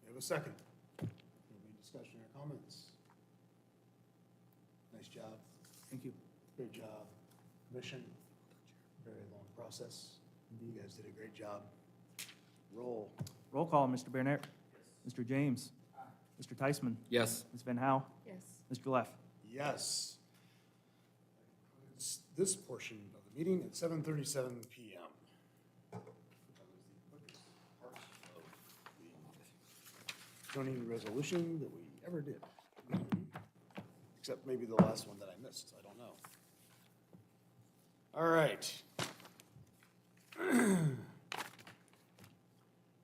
[SPEAKER 1] We have a second. Any discussion or comments? Nice job.
[SPEAKER 2] Thank you.
[SPEAKER 1] Great job. Commission, very long process. You guys did a great job. Roll.
[SPEAKER 2] Roll call, Mr. Bernert. Mr. James. Mr. Tysman.
[SPEAKER 3] Yes.
[SPEAKER 2] Ms. Van Howe.
[SPEAKER 6] Yes.
[SPEAKER 2] Mr. Leff.
[SPEAKER 1] Yes. It's this portion of the meeting at 7:37 PM. That was the quickest part of the zoning resolution that we ever did. Except maybe the last one that I missed, I don't know. All right.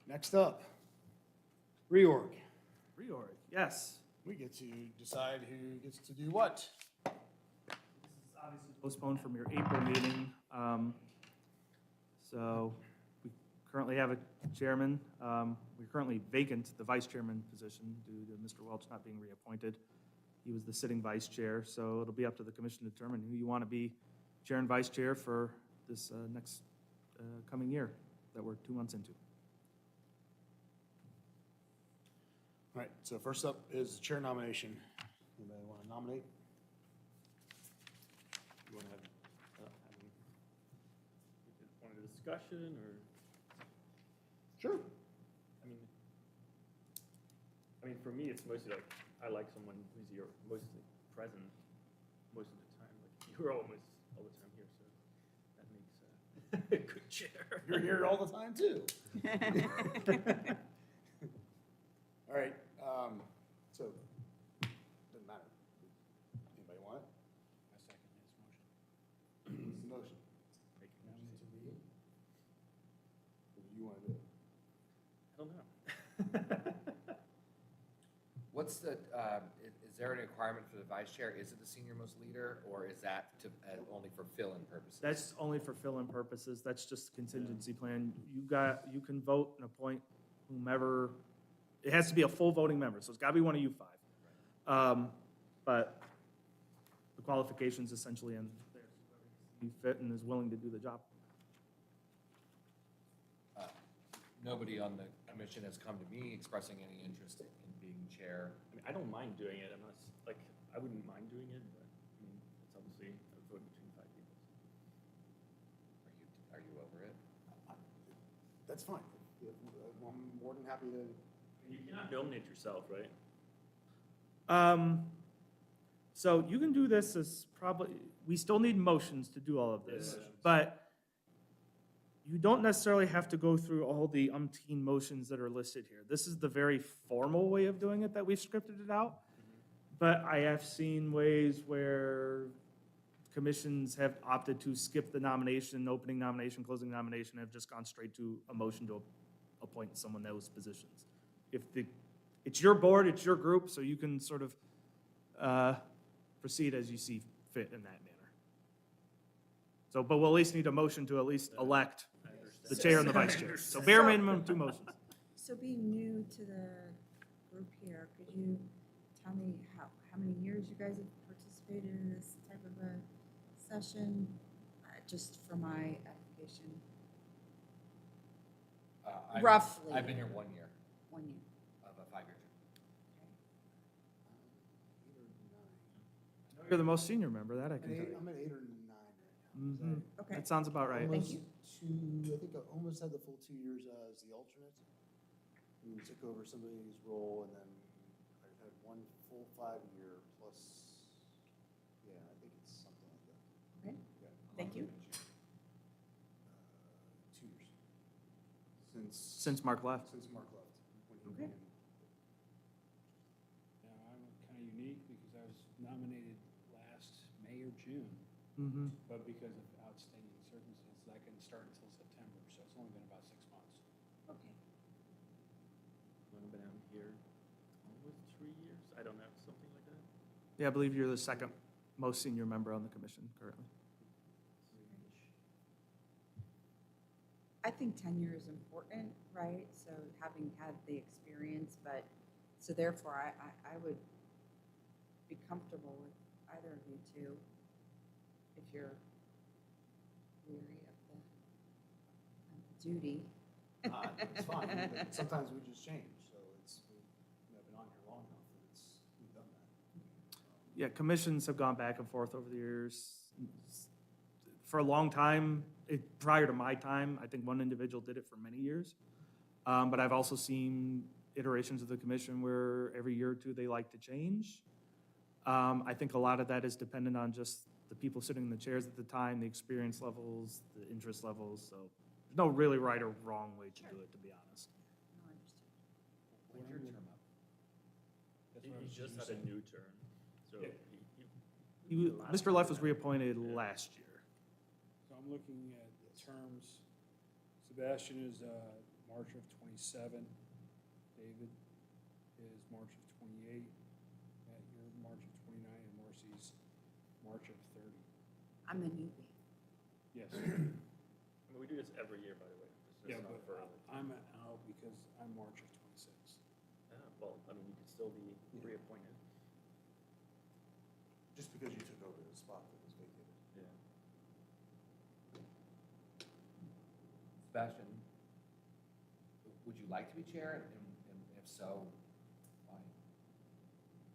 [SPEAKER 1] Next up, reorg.
[SPEAKER 2] Reorg, yes.
[SPEAKER 1] We get to decide who gets to do what.
[SPEAKER 2] This is obviously postponed from your April meeting. So we currently have a chairman. We're currently vacant the vice chairman position due to Mr. Welch not being reappointed. He was the sitting vice chair, so it'll be up to the commission to determine who you want to be chair and vice chair for this next coming year that we're 2 months into.
[SPEAKER 1] All right, so first up is chair nomination. Anybody want to nominate?
[SPEAKER 5] You want to have, want a discussion, or,
[SPEAKER 1] Sure.
[SPEAKER 5] I mean, for me, it's mostly like, I like someone who's here, mostly present most of the time. Like, you're almost all the time here, so that makes a good chair.
[SPEAKER 1] You're here all the time, too. All right, so, doesn't matter. Anybody want it? I second his motion. What's the motion? Nominate to me? Or do you want to do it?
[SPEAKER 5] I don't know.
[SPEAKER 3] What's the, is there any requirement for the vice chair? Is it the senior most leader, or is that to, only for fill-in purposes?
[SPEAKER 2] That's only for fill-in purposes. That's just a contingency plan. You can vote and appoint whomever. It has to be a full voting member, so it's got to be one of you 5. But the qualifications essentially end there. You fit and is willing to do the job.
[SPEAKER 3] Nobody on the commission has come to me expressing any interest in being chair.
[SPEAKER 5] I mean, I don't mind doing it, unless, like, I wouldn't mind doing it, but, I
[SPEAKER 1] That's fine. I'm more than happy to.
[SPEAKER 5] You cannot nominate yourself, right?
[SPEAKER 2] So you can do this as probably, we still need motions to do all of this,
[SPEAKER 5] Yeah.
[SPEAKER 2] but you don't necessarily have to go through all the umpteen motions that are listed here. This is the very formal way of doing it that we've scripted it out. But I have seen ways where commissions have opted to skip the nomination, opening nomination, closing nomination, and have just gone straight to a motion to appoint someone in those positions. It's your board, it's your group, so you can sort of proceed as you see fit in that manner. So, but we'll at least need a motion to at least elect the chair and the vice chair. So bare minimum, 2 motions.
[SPEAKER 6] So being new to the group here, could you tell me how many years you guys have participated in this type of a session? Just for my edification, roughly.
[SPEAKER 3] I've been here 1 year
[SPEAKER 6] 1 year.
[SPEAKER 3] of a 5-year term.
[SPEAKER 2] You're the most senior member, that I can tell you.
[SPEAKER 1] I'm at 8 or 9 right now.
[SPEAKER 2] Mhm.
[SPEAKER 6] Okay.
[SPEAKER 2] That sounds about right.
[SPEAKER 6] Thank you.
[SPEAKER 1] I think I almost had the full 2 years as the alternate. And then took over somebody's role, and then I had 1 full 5-year plus, yeah, I think it's something like that.
[SPEAKER 6] Okay,
[SPEAKER 1] Yeah.
[SPEAKER 6] thank you.
[SPEAKER 1] 2 years.
[SPEAKER 2] Since Mark left.
[SPEAKER 1] Since Mark left. when he
[SPEAKER 6] Okay.
[SPEAKER 1] came in.
[SPEAKER 7] Now, I'm kind of unique because I was nominated last May or June,
[SPEAKER 2] Mm-hmm.
[SPEAKER 7] but because of outstanding circumstances, I couldn't start until September, so it's only been about 6 months.
[SPEAKER 6] Okay.
[SPEAKER 5] I've only been out here almost 3 years. I don't know, something like that.
[SPEAKER 2] Yeah, I believe you're the second most senior member on the commission currently.
[SPEAKER 6] I think tenure is important, right? So having had the experience, but, so therefore, I would be comfortable with either of you two if you're weary of the duty.
[SPEAKER 1] It's fine, but sometimes we just change, so we've been on here long enough that we've done that.
[SPEAKER 2] Yeah, commissions have gone back and forth over the years. For a long time, prior to my time, I think one individual did it for many years. But I've also seen iterations of the commission where every year or two they like to change. I think a lot of that is dependent on just the people sitting in the chairs at the time, the experience levels, the interest levels. So there's no really right or wrong way to do it, to be honest.
[SPEAKER 6] No, understood.
[SPEAKER 3] When's your term up?
[SPEAKER 7] That's
[SPEAKER 5] He
[SPEAKER 7] what I was
[SPEAKER 5] just
[SPEAKER 7] gonna
[SPEAKER 5] had a
[SPEAKER 7] say.
[SPEAKER 5] new term, so
[SPEAKER 7] Yeah.
[SPEAKER 2] Mr. Leff was reappointed last year.
[SPEAKER 7] So I'm looking at terms. Sebastian is March of 27. David is March of 28. Matt, you're March of 29, and Marcy's March of 30.
[SPEAKER 6] I'm the newbie.
[SPEAKER 7] Yes.
[SPEAKER 5] I mean, we do this every year, by the way. This
[SPEAKER 7] Yeah,
[SPEAKER 5] is not
[SPEAKER 7] but
[SPEAKER 5] for, like,
[SPEAKER 7] I'm out because I'm March of 26.
[SPEAKER 5] well, I mean, you could still be reappointed.
[SPEAKER 1] Just because you took over the spot that was vacated.
[SPEAKER 5] Yeah.
[SPEAKER 3] Sebastian, would you like to be chair, and if so, why?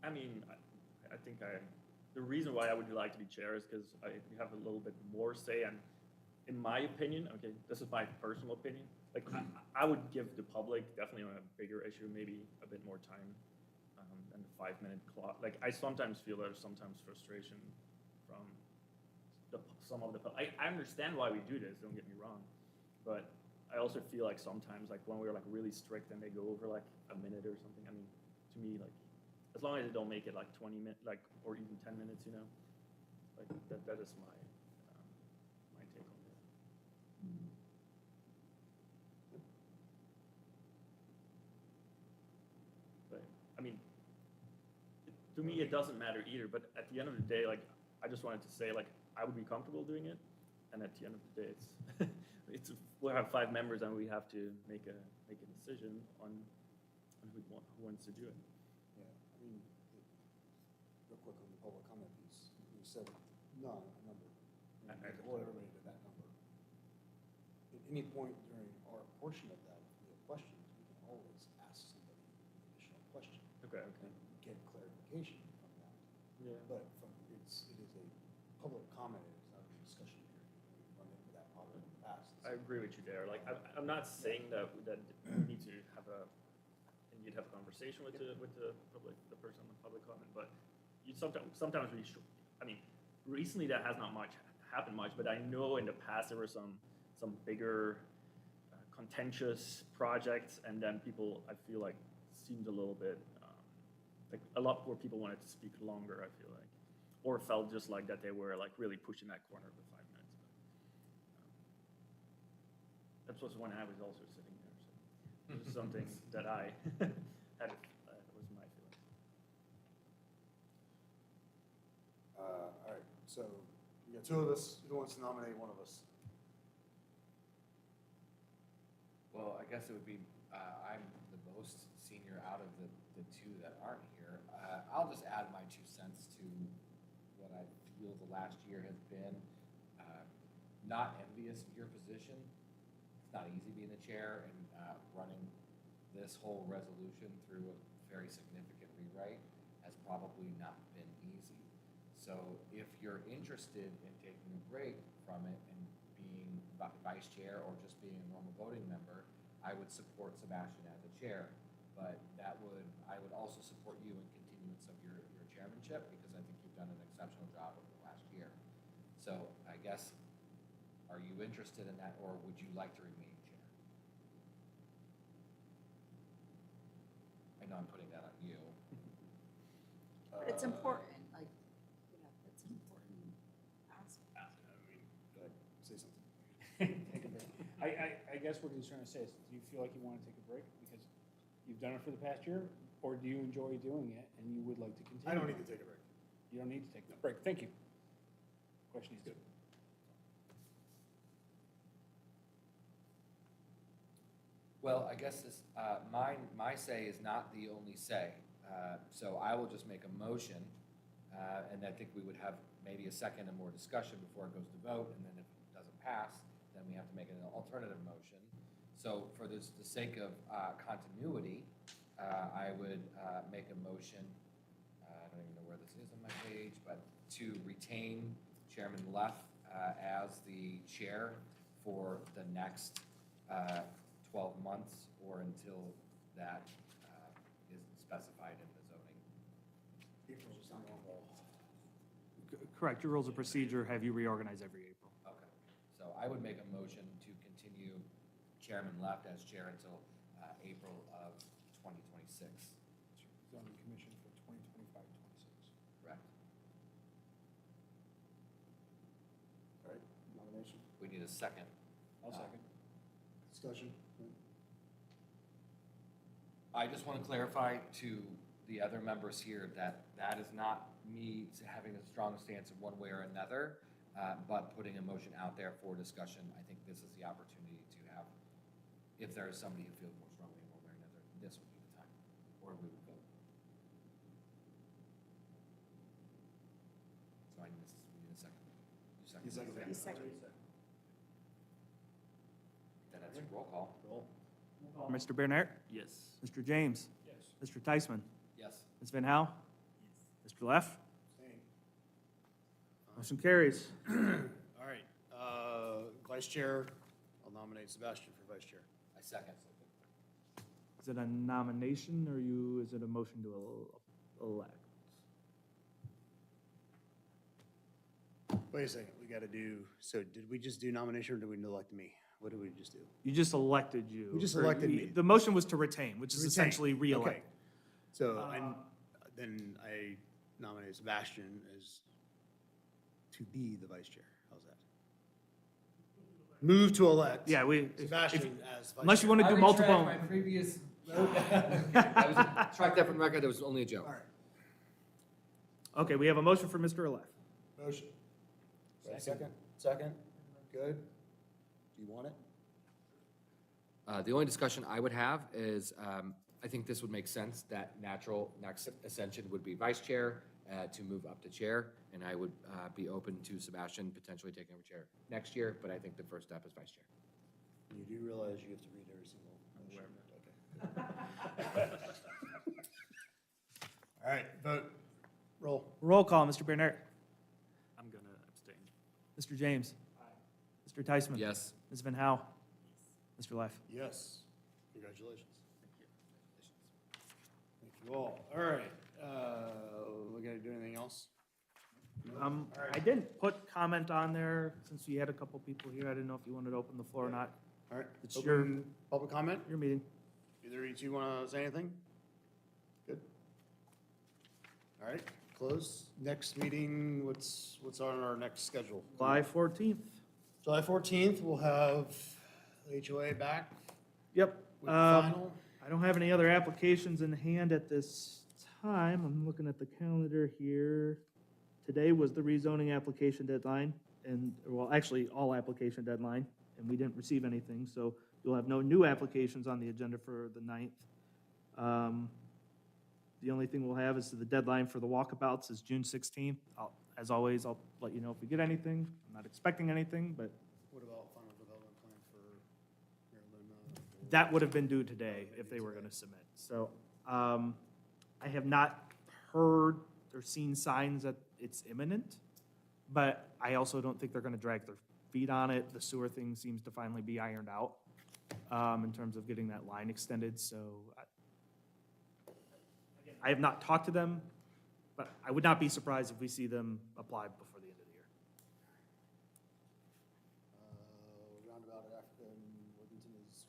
[SPEAKER 5] I mean, I think the reason why I would like to be chair is because I have a little bit more say, and in my opinion, okay, this is my personal opinion, like, I would give the public definitely on a bigger issue, maybe a bit more time than the 5-minute clock. Like, I sometimes feel there's sometimes frustration from some of the, I understand why we do this, don't get me wrong, but I also feel like sometimes, like, when we're like really strict and they go over like a minute or something, I mean, to me, like, as long as they don't make it like 20 minutes, like, or even 10 minutes, you know, like, that is my take on it. But, I mean, to me, it doesn't matter either, but at the end of the day, like, I just wanted to say, like, I would be comfortable doing it, and at the end of the day, it's, we'll have 5 members and we have to make a decision on who wants to do it.
[SPEAKER 1] Yeah, I mean, real quick on the public comment piece, you said none, a number.
[SPEAKER 5] I-
[SPEAKER 1] Hold everybody to that number. At any point during our portion of that, if we have questions, we can always ask somebody an additional question
[SPEAKER 5] Okay.
[SPEAKER 1] and get clarification from that.
[SPEAKER 5] Yeah.
[SPEAKER 1] But it is a public comment, it's not a discussion here. We've run into that problem in the past.
[SPEAKER 5] I agree with you there. Like, I'm not saying that we need to have indeed have a conversation with the public, the person on the public comment, but you sometimes we should, I mean, recently that has not happened much, but I know in the past there were some bigger contentious projects, and then people, I feel like, seemed a little bit, like a lot more people wanted to speak longer, I feel like, or felt just like that they were like really pushing that corner of the 5 minutes. That was when I was also sitting there, so it was something that I had, was my feeling.
[SPEAKER 1] All right, so we got two of us. Who wants to nominate one of us?
[SPEAKER 3] Well, I guess it would be, I'm the most senior out of the two that aren't here. I'll just add my 2 cents to what I feel the last year has been. Not envious of your position. It's not easy being the chair and running this whole resolution through a very significant rewrite has probably not been easy. So if you're interested in taking a break from it and being vice chair or just being a normal voting member, I would support Sebastian as a chair. But I would also support you in continuance of your chairmanship, because I think you've done an exceptional job over the last year. So I guess, are you interested in that, or would you like to remain chair? I know I'm putting that on you.
[SPEAKER 6] But it's important, like, you know, it's an important aspect.
[SPEAKER 1] Go ahead, say something.
[SPEAKER 7] Take a break. I guess what he's trying to say is, do you feel like you want to take a break because you've done it for the past year, or do you enjoy doing it and you would like to continue?
[SPEAKER 1] I don't need to take a break.
[SPEAKER 7] You don't need to take a break. Thank you. Question is good.
[SPEAKER 3] Well, I guess this, my say is not the only say. So I will just make a motion, and I think we would have maybe a second and more discussion before it goes to vote, and then if it doesn't pass, then we have to make an alternative motion. So for the sake of continuity, I would make a motion, I don't even know where this is on my page, but to retain Chairman Leff as the chair for the next 12 months or until that is specified in the zoning.
[SPEAKER 2] Correct, your rules of procedure have you reorganize every April.
[SPEAKER 3] Okay, so I would make a motion to continue Chairman Left as chair until April of 2026.
[SPEAKER 7] Zoning Commission for 2025-26.
[SPEAKER 3] Correct?
[SPEAKER 1] All right, nomination,
[SPEAKER 3] We need a second.
[SPEAKER 7] I'll second.
[SPEAKER 1] discussion.
[SPEAKER 3] I just want to clarify to the other members here that that is not me having a strong stance in one way or another, but putting a motion out there for discussion. I think this is the opportunity to have, if there is somebody who feels more strongly in one way or another, this would be the time, or we would vote. So we need a second. You second?
[SPEAKER 1] You second.
[SPEAKER 3] Then that's a roll call.
[SPEAKER 1] Roll.
[SPEAKER 2] Mr. Bernert,
[SPEAKER 5] Yes.
[SPEAKER 2] Mr. James,
[SPEAKER 7] Yes.
[SPEAKER 2] Mr. Tysman,
[SPEAKER 3] Yes.
[SPEAKER 2] Ms. Van Howe, Mr. Leff. Motion carries.
[SPEAKER 1] All right, vice chair, I'll nominate Sebastian for vice chair.
[SPEAKER 3] I second.
[SPEAKER 2] Is it a nomination or is it a motion to elect?
[SPEAKER 1] Wait a second, we gotta do, so did we just do nomination or did we elect me? What did we just do?
[SPEAKER 2] You just elected you.
[SPEAKER 1] We just
[SPEAKER 2] or
[SPEAKER 1] elected me.
[SPEAKER 2] The motion was to retain, which is
[SPEAKER 1] Retain.
[SPEAKER 2] essentially
[SPEAKER 1] Okay.
[SPEAKER 2] re-elect.
[SPEAKER 1] So, then I nominate Sebastian as, to be the vice chair. How's that? Move to elect.
[SPEAKER 2] Yeah,
[SPEAKER 1] Sebastian as vice chair.
[SPEAKER 2] unless you want to do multiple.
[SPEAKER 3] My previous vote. Strike that from the record, that was only a joke.
[SPEAKER 1] All right,
[SPEAKER 2] Okay, we have a motion for Mr. Leff.
[SPEAKER 1] motion. Second? Second? Good? Do you want it?
[SPEAKER 3] The only discussion I would have is, I think this would make sense, that natural next ascension would be vice chair, to move up to chair, and I would be open to Sebastian potentially taking over chair next year, but I think the first step is vice chair.
[SPEAKER 1] You do realize you have to read every single motion? Okay. All right, vote. Roll.
[SPEAKER 2] Roll call, Mr. Bernert,
[SPEAKER 5] I'm gonna abstain.
[SPEAKER 2] Mr. James, Mr. Teichman?
[SPEAKER 3] Yes.
[SPEAKER 2] Ms. Van Howe? Mr. Leif?
[SPEAKER 1] Yes. Congratulations. Thank you all. All right. We gotta do anything else?
[SPEAKER 2] I didn't put comment on there, since we had a couple people here, I didn't know if you wanted to open the floor or not.
[SPEAKER 1] All right.
[SPEAKER 2] It's your-
[SPEAKER 1] Open public comment?
[SPEAKER 2] Your meeting.
[SPEAKER 1] Either of you two want to say anything? Good. All right, close. Next meeting, what's on our next schedule?
[SPEAKER 2] July 14th.
[SPEAKER 1] July 14th, we'll have the HOA back
[SPEAKER 2] Yep.
[SPEAKER 1] with the final.
[SPEAKER 2] I don't have any other applications in hand at this time. I'm looking at the calendar here. Today was the rezoning application deadline, and, well, actually, all application deadline, and we didn't receive anything, so you'll have no new applications on the agenda for the 9th. The only thing we'll have is the deadline for the walkabouts is June 16th. As always, I'll let you know if we get anything. I'm not expecting anything, but
[SPEAKER 1] What about final development plan for Maryland?
[SPEAKER 2] that would have been due today if they were going to submit. So I have not heard or seen signs that it's imminent, but I also don't think they're going to drag their feet on it. The sewer thing seems to finally be ironed out in terms of getting that line extended, so I have not talked to them, but I would not be surprised if we see them apply before the end of the year.
[SPEAKER 1] Roundabout at Africa and Worthington is,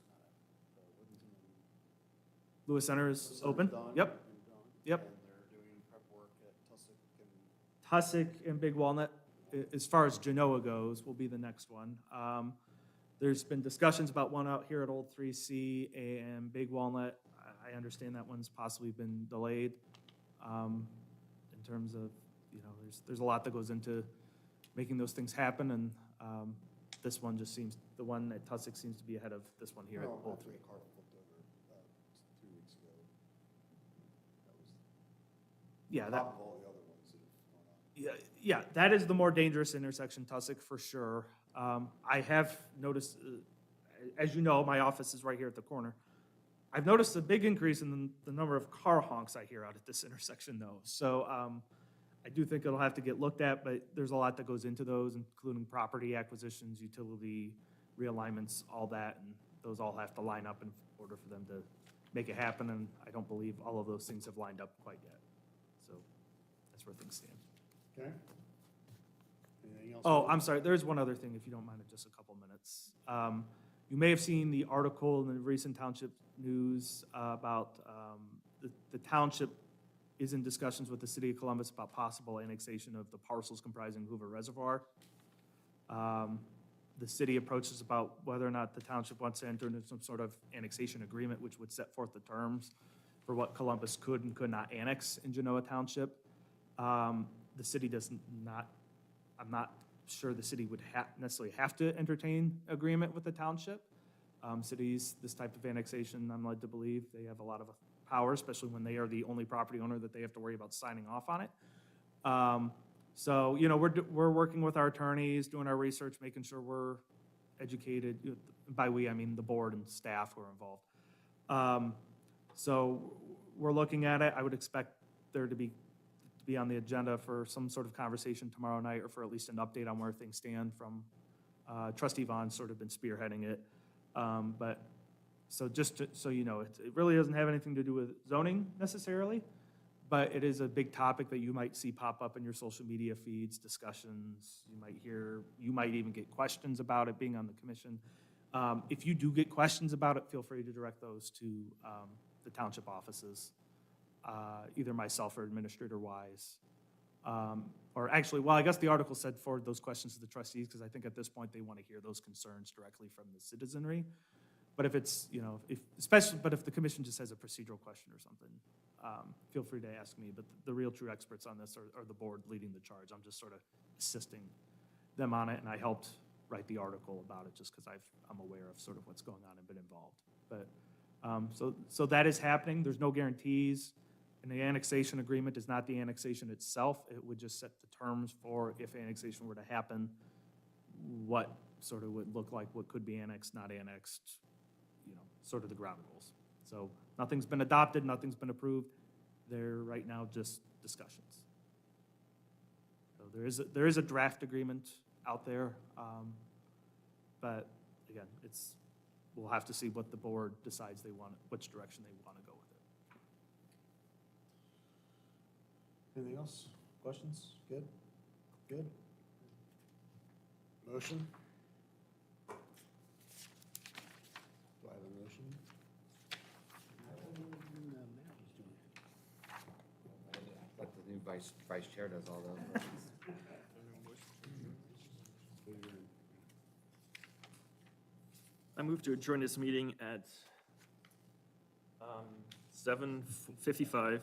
[SPEAKER 1] Worthington and.
[SPEAKER 2] Lewis Center is open?
[SPEAKER 1] Done
[SPEAKER 2] Yep,
[SPEAKER 1] and done.
[SPEAKER 2] Yep.
[SPEAKER 1] And they're doing prep work at Tussock and.
[SPEAKER 2] Tussock and Big Walnut, as far as Genoa goes, will be the next one. There's been discussions about one out here at Old 3C and Big Walnut. I understand that one's possibly been delayed in terms of, there's a lot that goes into making those things happen, and this one just seems, the one at Tussock seems to be ahead of this one here at
[SPEAKER 1] Well,
[SPEAKER 2] Old
[SPEAKER 1] after
[SPEAKER 2] 3.
[SPEAKER 1] the car flipped over 2 weeks ago. That was
[SPEAKER 2] Yeah,
[SPEAKER 1] on
[SPEAKER 2] that,
[SPEAKER 1] top of all the other ones that have gone on.
[SPEAKER 2] yeah, that is the more dangerous intersection, Tussock, for sure. I have noticed, as you know, my office is right here at the corner. I've noticed a big increase in the number of car honks I hear out at this intersection, though. So I do think it'll have to get looked at, but there's a lot that goes into those, including property acquisitions, utility realignments, all that, and those all have to line up in order for them to make it happen, and I don't believe all of those things have lined up quite yet. So that's where things stand.
[SPEAKER 1] Okay. Anything else?
[SPEAKER 2] Oh, I'm sorry, there's one other thing, if you don't mind, in just a couple minutes. You may have seen the article in the recent township news about the township is in discussions with the city of Columbus about possible annexation of the parcels comprising Hoover Reservoir. The city approaches about whether or not the township wants to enter into some sort of annexation agreement, which would set forth the terms for what Columbus could and could not annex in Genoa Township. The city does not, I'm not sure the city would necessarily have to entertain agreement with the township. Cities, this type of annexation, I'm led to believe, they have a lot of power, especially when they are the only property owner that they have to worry about signing off on it. So, we're working with our attorneys, doing our research, making sure we're educated. By we, I mean the board and staff who are involved. So we're looking at it. I would expect there to be on the agenda for some sort of conversation tomorrow night, or for at least an update on where things stand from Trustee Vaughn's sort of been spearheading it. But so just so you know, it really doesn't have anything to do with zoning necessarily, but it is a big topic that you might see pop up in your social media feeds, discussions. You might even get questions about it being on the commission. If you do get questions about it, feel free to direct those to the township offices, either myself or Administrator Wise. Or actually, well, I guess the article said forward those questions to the trustees, because I think at this point they want to hear those concerns directly from the citizenry. But if it's, but if the commission just has a procedural question or something, feel free to ask me. But the real true experts on this are the board leading the charge. I'm just sort of assisting them on it, and I helped write the article about it just because I'm aware of sort of what's going on and been involved. But so that is happening. There's no guarantees. And the annexation agreement is not the annexation itself. It would just set the terms for if annexation were to happen, what sort of would look like, what could be annexed, not annexed, sort of the ground rules. So nothing's been adopted, nothing's been approved. They're right now just discussions. So there is a draft agreement out there. But again, we'll have to see what the board decides which direction they want to go with it.
[SPEAKER 1] Anything else? Questions? Good? Good? Motion? Do I have a motion?
[SPEAKER 3] Let the new vice chair does all those.
[SPEAKER 5] I move to adjourn this meeting at 7:55.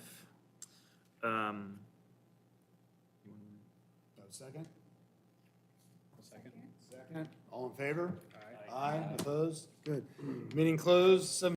[SPEAKER 1] Second? Second. Second. All in favor? Aye. Opposed? Good. Meeting closed,